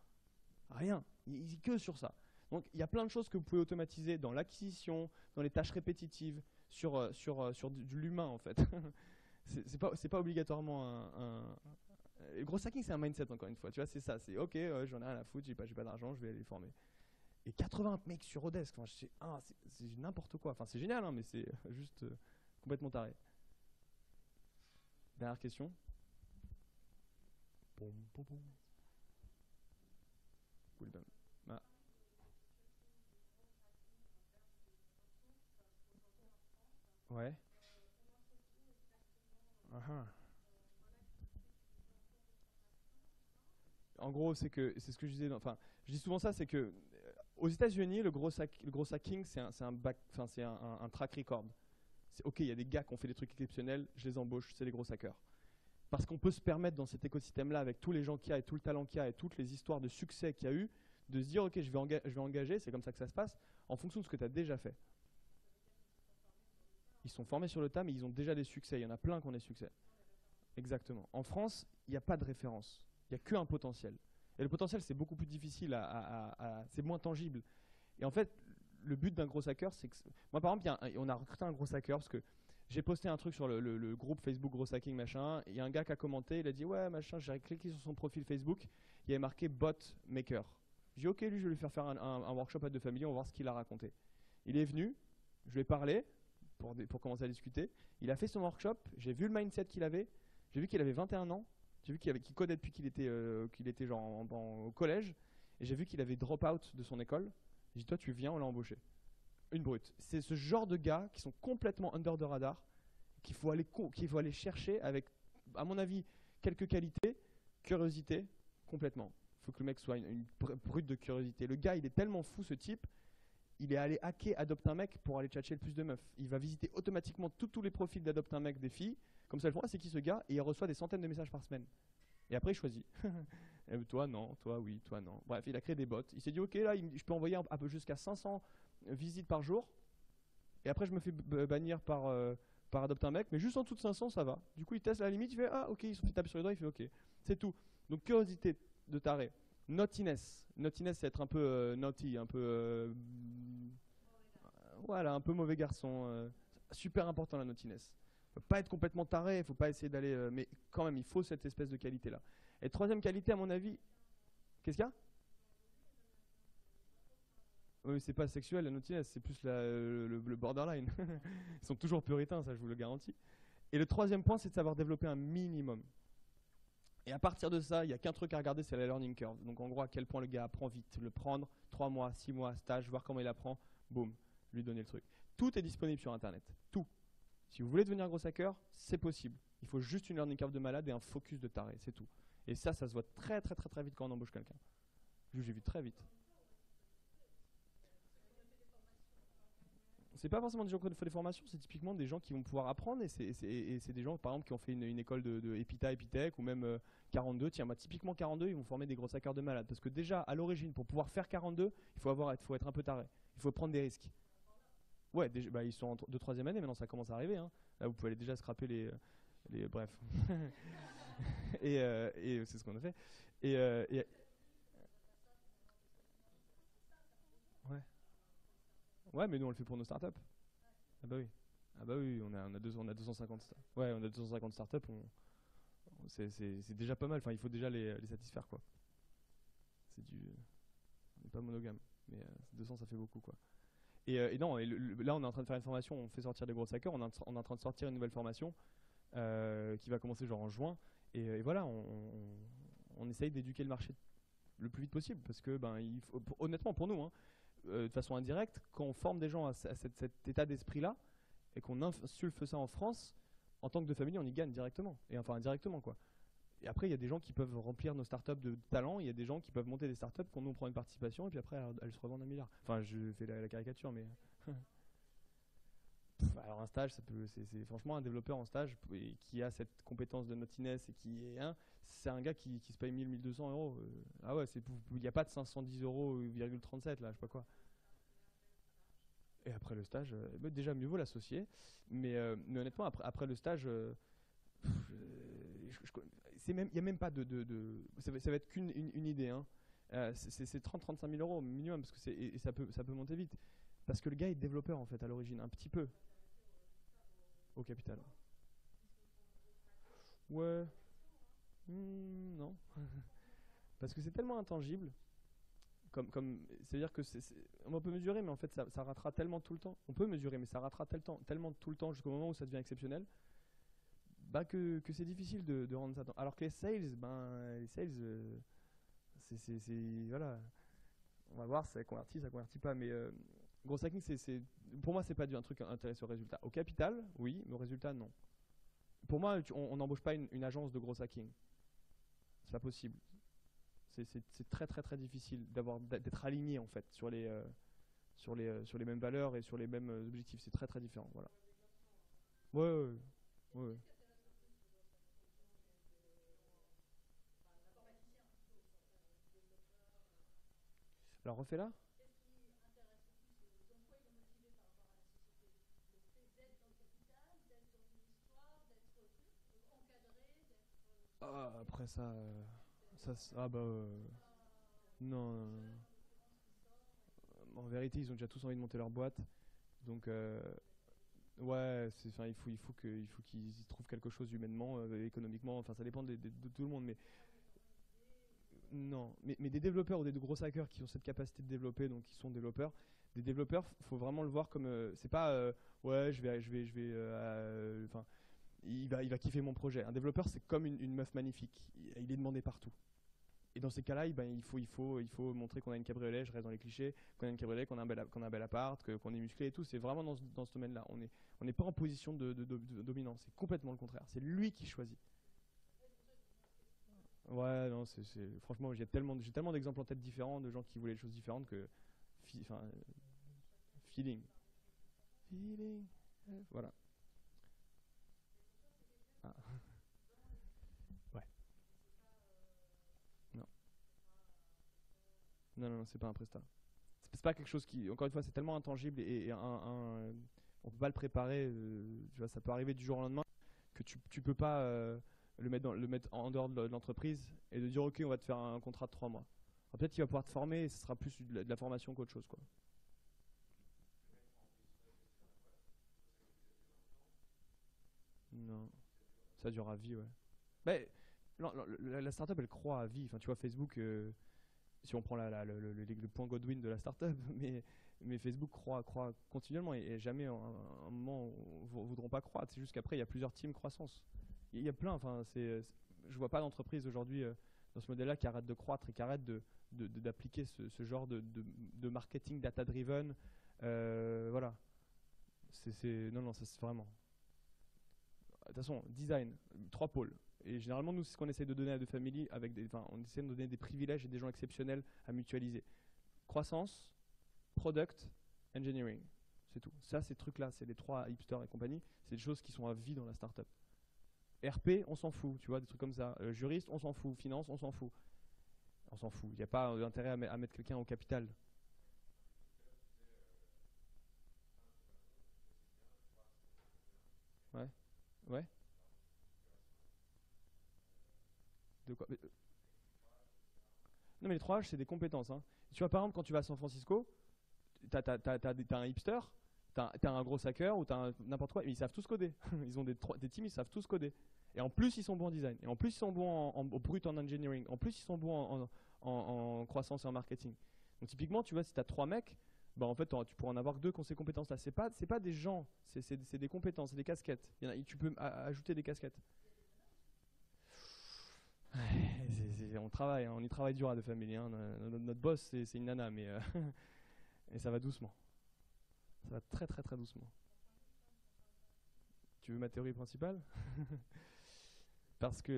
Rien. Ils que sur ça. Donc il y a plein de choses que vous pouvez automatiser dans l'acquisition, dans les tâches répétitives, sur de l'humain en fait. c'est pas obligatoirement le gros hacking c'est un mindset encore une fois. Tu vois c'est ça. C'est ok j'en ai rien à foutre, j'ai pas d'argent, je vais aller les former. Et 80 mecs sur Odesk, c'est n'importe quoi. Enfin, c'est génial, hein, mais c'est juste complètement taré. Dernière question. Ah. Ouais. Ah. En gros, c'est ce que je disais. Enfin, je dis souvent ça, c'est que aux États-Unis, le gros hacking, c'est un enfin, c'est un track record. C'est ok, il y a des gars qui ont fait des trucs exceptionnels, je les embauche, c'est les gros hackers. Parce qu'on peut se permettre dans cet écosystème-là, avec tous les gens qu'il y a et tout le talent qu'il y a et toutes les histoires de succès qu'il y a eu, de se dire ok, je vais engager, c'est comme ça que ça se passe, en fonction de ce que tu as déjà fait. Ils sont formés sur le tas, mais ils ont déjà des succès. Il y en a plein qui ont des succès. Exactement. En France, il n'y a pas de référence. Il n'y a qu'un potentiel. Et le potentiel, c'est beaucoup plus difficile c'est moins tangible. Et en fait, le but d'un gros hacker, c'est que. Moi, par exemple, on a recruté un gros hacker parce que j'ai posté un truc sur le groupe Facebook Gros Hacking, machin. Il y a un gars qui a commenté, il a dit ouais, machin, j'ai cliqué sur son profil Facebook. Il y avait marqué Bot Maker. J'ai dit ok, lui, je vais lui faire un workshop à deux familles, on va voir ce qu'il a raconté. Il est venu, je lui ai parlé pour commencer à discuter. Il a fait son workshop, j'ai vu le mindset qu'il avait, j'ai vu qu'il avait 21 ans, j'ai vu qu'il codait depuis qu'il était genre au collège, et j'ai vu qu'il avait drop out de son école. J'ai dit toi tu viens, on l'a embauché. Une brute. C'est ce genre de gars qui sont complètement under the radar, qu'il faut aller chercher avec, à mon avis, quelques qualités, curiosité, complètement. Il faut que le mec soit une brute de curiosité. Le gars, il est tellement fou ce type, il est allé hacker Adopte un mec pour aller tchatcher le plus de meufs. Il va visiter automatiquement tous les profils d'Adopte un mec des filles, comme ça, c'est qui ce gars, et il reçoit des centaines de messages par semaine. Et après, il choisit. Toi, non. Toi, oui. Toi, non. Bref, il a créé des bots. Il s'est dit, ok, là, je peux envoyer un peu jusqu'à 500 visites par jour. Et après, je me fais bannir par Adopte un mec. Mais juste en dessous de 500, ça va. Du coup, il teste la limite. Il fait, ah, ok, il se fait taper sur les doigts. Il fait, ok. C'est tout. Donc, curiosité de taré. Naughtiness. Naughtiness, c'est être un peu naughty, un peu. Voilà, un peu mauvais garçon. Super important, la naughtiness. Faut pas être complètement taré, il faut pas essayer d'aller. Mais quand même, il faut cette espèce de qualité-là. Et troisième qualité, à mon avis, qu'est-ce qu'il y a? Oui, c'est pas sexuel, la naughtiness, c'est plus le borderline. Ils sont toujours puritains, ça je vous le garantis. Et le troisième point, c'est de savoir développer un minimum. Et à partir de ça, il n'y a qu'un truc à regarder, c'est la learning curve. Donc en gros, à quel point le gars apprend vite. Le prendre, 3 mois, 6 mois, stage, voir comment il apprend, boum, lui donner le truc. Tout est disponible sur Internet. Tout. Si vous voulez devenir un gros hacker, c'est possible. Il faut juste une learning curve de malade et un focus de taré, c'est tout. Et ça se voit très très très très vite quand on embauche quelqu'un. J'ai vu très vite. C'est pas forcément des gens qui font des formations, c'est typiquement des gens qui vont pouvoir apprendre et c'est des gens par exemple qui ont fait une école de Epita, Epitech ou même 42. Tiens, bah, typiquement 42, ils vont former des gros hackers de malades parce que déjà à l'origine, pour pouvoir faire 42, faut être un peu taré. Il faut prendre des risques. Ouais, déjà, bah, ils sont de troisième année, maintenant ça commence à arriver. Hein. Là, vous pouvez aller déjà scraper bref. Et c'est ce qu'on a fait. Et ouais. Ouais, mais nous on le fait pour nos startups. Ah bah oui. Ah bah oui, on a 250 ouais, on a 250 startups, c'est déjà pas mal. Enfin, il faut déjà les satisfaire quoi. C'est du on n'est pas monogame, mais 200 ça fait beaucoup quoi. Et non, là on est en train de faire une formation, on fait sortir des gros hackers, on est en train de sortir une nouvelle formation qui va commencer genre en juin et voilà, on essaye d'éduquer le marché le plus vite possible parce que ben honnêtement pour nous hein, de façon indirecte, quand on forme des gens à cet état d'esprit-là et qu'on insulte ça en France, en tant que de famille, on y gagne directement. Et enfin, indirectement, quoi. Et après, il y a des gens qui peuvent remplir nos startups de talents, il y a des gens qui peuvent monter des startups qu'on nous prend une participation et puis après, elles se revendent un milliard. Enfin, je fais la caricature, mais. Alors, un stage, c'est franchement un développeur en stage qui a cette compétence de naughtiness et qui est c'est un gars qui se paye 1000-1200 euros. Ah ouais, il n'y a pas de 510 euros,37 là, je sais pas quoi. Et après le stage, bah, déjà mieux vaut l'associer. Mais honnêtement, après le stage, il n'y a même pas ça va être qu'une idée. Hein. C'est 30-35 000 euros minimum, parce que et ça peut monter vite. Parce que le gars est développeur en fait à l'origine, un petit peu au capital. Ouais, non. Parce que c'est tellement intangible. C'est-à-dire que on peut mesurer, mais en fait ça ratera tellement tout le temps. On peut mesurer, mais ça ratera tellement tout le temps jusqu'au moment où ça devient exceptionnel, bah que c'est difficile de rendre ça. Alors que les sales, voilà. On va voir si ça convertit pas. Mais Gros hacking, pour moi, c'est pas un truc intéressé au résultat. Au capital, oui, mais au résultat, non. Pour moi, on n'embauche pas une agence de gros hacking. C'est pas possible. C'est très très très difficile d'être aligné en fait sur les mêmes valeurs et sur les mêmes objectifs. C'est très très différent. Voilà. Ouais, ouais, ouais, ouais. Alors refais-la. Ah, après ça, ah bah non, en vérité, ils ont déjà tous envie de monter leur boîte, donc ouais, enfin, il faut qu'ils y trouvent quelque chose humainement, économiquement. Enfin, ça dépend de tout le monde, mais non, mais des développeurs ou des gros hackers qui ont cette capacité de développer, donc qui sont développeurs, des développeurs, faut vraiment le voir comme c'est pas ouais, enfin, il va kiffer mon projet. Un développeur, c'est comme une meuf magnifique. Il est demandé partout. Et dans ces cas-là, ben, il faut montrer qu'on a une cabriolet, je reste dans les clichés, qu'on a une cabriolet, qu'on a un bel appart, qu'on est musclé et tout. C'est vraiment dans ce domaine-là. On n'est pas en position de dominance. C'est complètement le contraire. C'est lui qui choisit. Ouais, non, franchement, j'ai tellement d'exemples en tête différents de gens qui voulaient des choses différentes que. Enfin, feeling. Feeling. Voilà. Ah, ouais. Non. Non, non, non, c'est pas un prestat. C'est pas quelque chose qui, encore une fois, c'est tellement intangible on peut pas le préparer. Tu vois, ça peut arriver du jour au lendemain que tu peux pas le mettre en dehors de l'entreprise et de dire ok, on va te faire un contrat de 3 mois. Alors, peut-être qu'il va pouvoir te former et ce sera plus de la formation qu'autre chose, quoi. Non, ça dure à vie, ouais. Mais non, non, la startup, elle croît à vie. Enfin, tu vois, Facebook, si on prend le point Godwin de la startup, mais Facebook croît continuellement et jamais à un moment voudront pas croître. C'est juste qu'après, il y a plusieurs teams croissance. Il y a plein, enfin, je vois pas d'entreprise aujourd'hui dans ce modèle-là qui arrête de croître et qui arrête d'appliquer ce genre de marketing data-driven. Voilà. Non, non, ça c'est vraiment. De toute façon, design, 3 pôles. Et généralement, nous, c'est ce qu'on essaie de donner à deux familles enfin, on essaie de donner des privilèges et des gens exceptionnels à mutualiser. Croissance, product, engineering. C'est tout. Ça, ces trucs-là, c'est les 3 hipsters et compagnie. C'est des choses qui sont à vie dans la startup. RP, on s'en fout, tu vois, des trucs comme ça. Juriste, on s'en fout. Finance, on s'en fout. On s'en fout. Il n'y a pas d'intérêt à mettre quelqu'un au capital. Ouais. Ouais. De quoi? Non, mais les 3 H, c'est des compétences, hein. Tu vois, par exemple, quand tu vas à San Francisco, t'as un hipster, t'as un gros hacker ou t'as n'importe quoi, mais ils savent tous coder. Ils ont des teams, ils savent tous coder. Et en plus, ils sont bons en design. Et en plus, ils sont bons au brut en engineering. En plus, ils sont bons en croissance et en marketing. Donc, typiquement, tu vois, si tu as 3 mecs, bah, en fait, tu pourras en avoir que 2 qui ont ces compétences-là. C'est pas des gens, c'est des compétences, c'est des casquettes. Tu peux ajouter des casquettes. On travaille, hein, on y travaille dur à deux familles, hein. Notre boss, c'est une nana, mais et ça va doucement. Ça va très très très doucement. Tu veux ma théorie principale? Parce que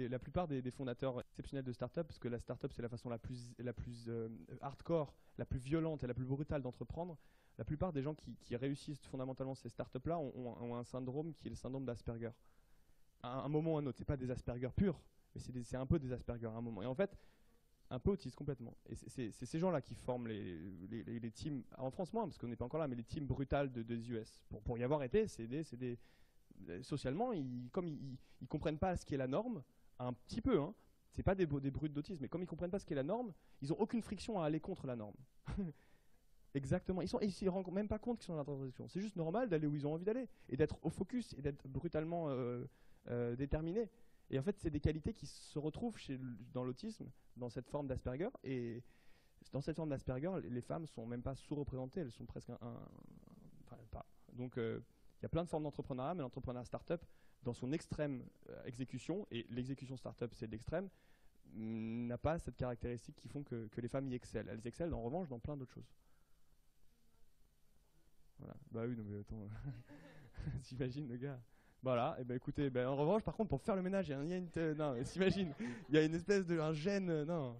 la plupart des fondateurs exceptionnels de startups, parce que la startup c'est la façon la plus hardcore, la plus violente et la plus brutale d'entreprendre, la plupart des gens qui réussissent fondamentalement ces startups-là ont un syndrome qui est le syndrome d'Asperger. À un moment ou à un autre, c'est pas des Asperger purs, mais c'est un peu des Asperger à un moment. Et en fait, un peu autiste complètement. Et c'est ces gens-là qui forment les teams, en France moins, parce qu'on n'est pas encore là, mais les teams brutales des US. Pour y avoir été, socialement, comme ils comprennent pas ce qui est la norme, un petit peu, hein, c'est pas des brutes d'autisme, mais comme ils comprennent pas ce qui est la norme, ils ont aucune friction à aller contre la norme. Exactement. Ils s'y rendent même pas compte qu'ils sont dans la transition. C'est juste normal d'aller où ils ont envie d'aller et d'être au focus et d'être brutalement déterminé. Et en fait, c'est des qualités qui se retrouvent dans l'autisme, dans cette forme d'Asperger. Et dans cette forme d'Asperger, les femmes sont même pas sous-représentées, elles sont presque enfin, pas. Donc, il y a plein de formes d'entrepreneuriat, mais l'entrepreneuriat startup, dans son extrême exécution, et l'exécution startup, c'est de l'extrême, n'a pas cette caractéristique qui font que les femmes y excellent. Elles excellent en revanche dans plein d'autres choses. Voilà. Bah oui, non mais attends, s'imagine le gars. Voilà, et ben écoutez, en revanche, par contre, pour faire le ménage, il y a non, mais s'imagine, il y a une espèce de un gène, non,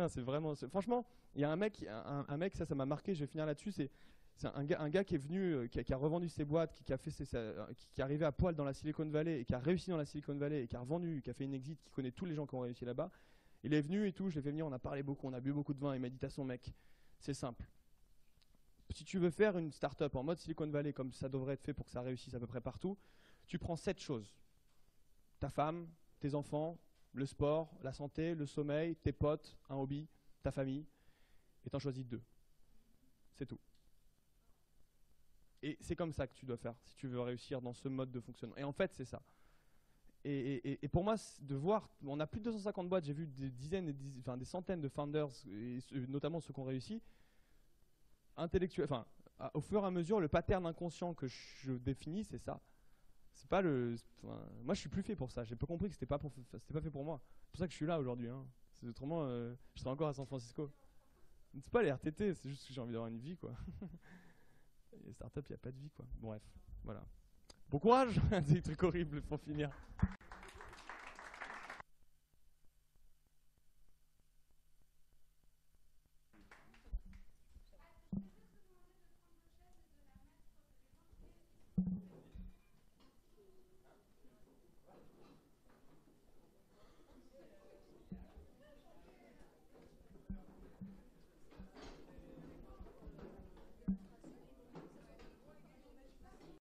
c'est vraiment, franchement, il y a un mec, ça m'a marqué, je vais finir là-dessus, c'est un gars qui est venu, qui a revendu ses boîtes, qui est arrivé à poil dans la Silicon Valley et qui a réussi dans la Silicon Valley et qui a revendu, qui a fait une exit, qui connaît tous les gens qui ont réussi là-bas. Il est venu et tout, je l'ai fait venir, on a parlé beaucoup, on a bu beaucoup de vin, il m'a dit, son mec, c'est simple. Si tu veux faire une start-up en mode Silicon Valley comme ça devrait être fait pour que ça réussisse à peu près partout, tu prends 7 choses. Ta femme, tes enfants, le sport, la santé, le sommeil, tes potes, un hobby, ta famille, et t'en choisis 2. C'est tout. Et c'est comme ça que tu dois faire si tu veux réussir dans ce mode de fonctionnement. Et en fait, c'est ça. Et pour moi, de voir, on a plus de 250 boîtes, j'ai vu des dizaines, des centaines de founders, et notamment ceux qui ont réussi, intellectuels, au fur et à mesure, le pattern inconscient que je définis, c'est ça. C'est pas moi, je suis plus fait pour ça. J'ai pas compris que c'était pas fait pour moi. C'est pour ça que je suis là aujourd'hui. Hein. C'est autrement, je serais encore à San Francisco. C'est pas les RTT, c'est juste que j'ai envie d'avoir une vie, quoi. Les startups, il n'y a pas de vie, quoi. Bref, voilà. Bon courage. Des trucs horribles pour finir.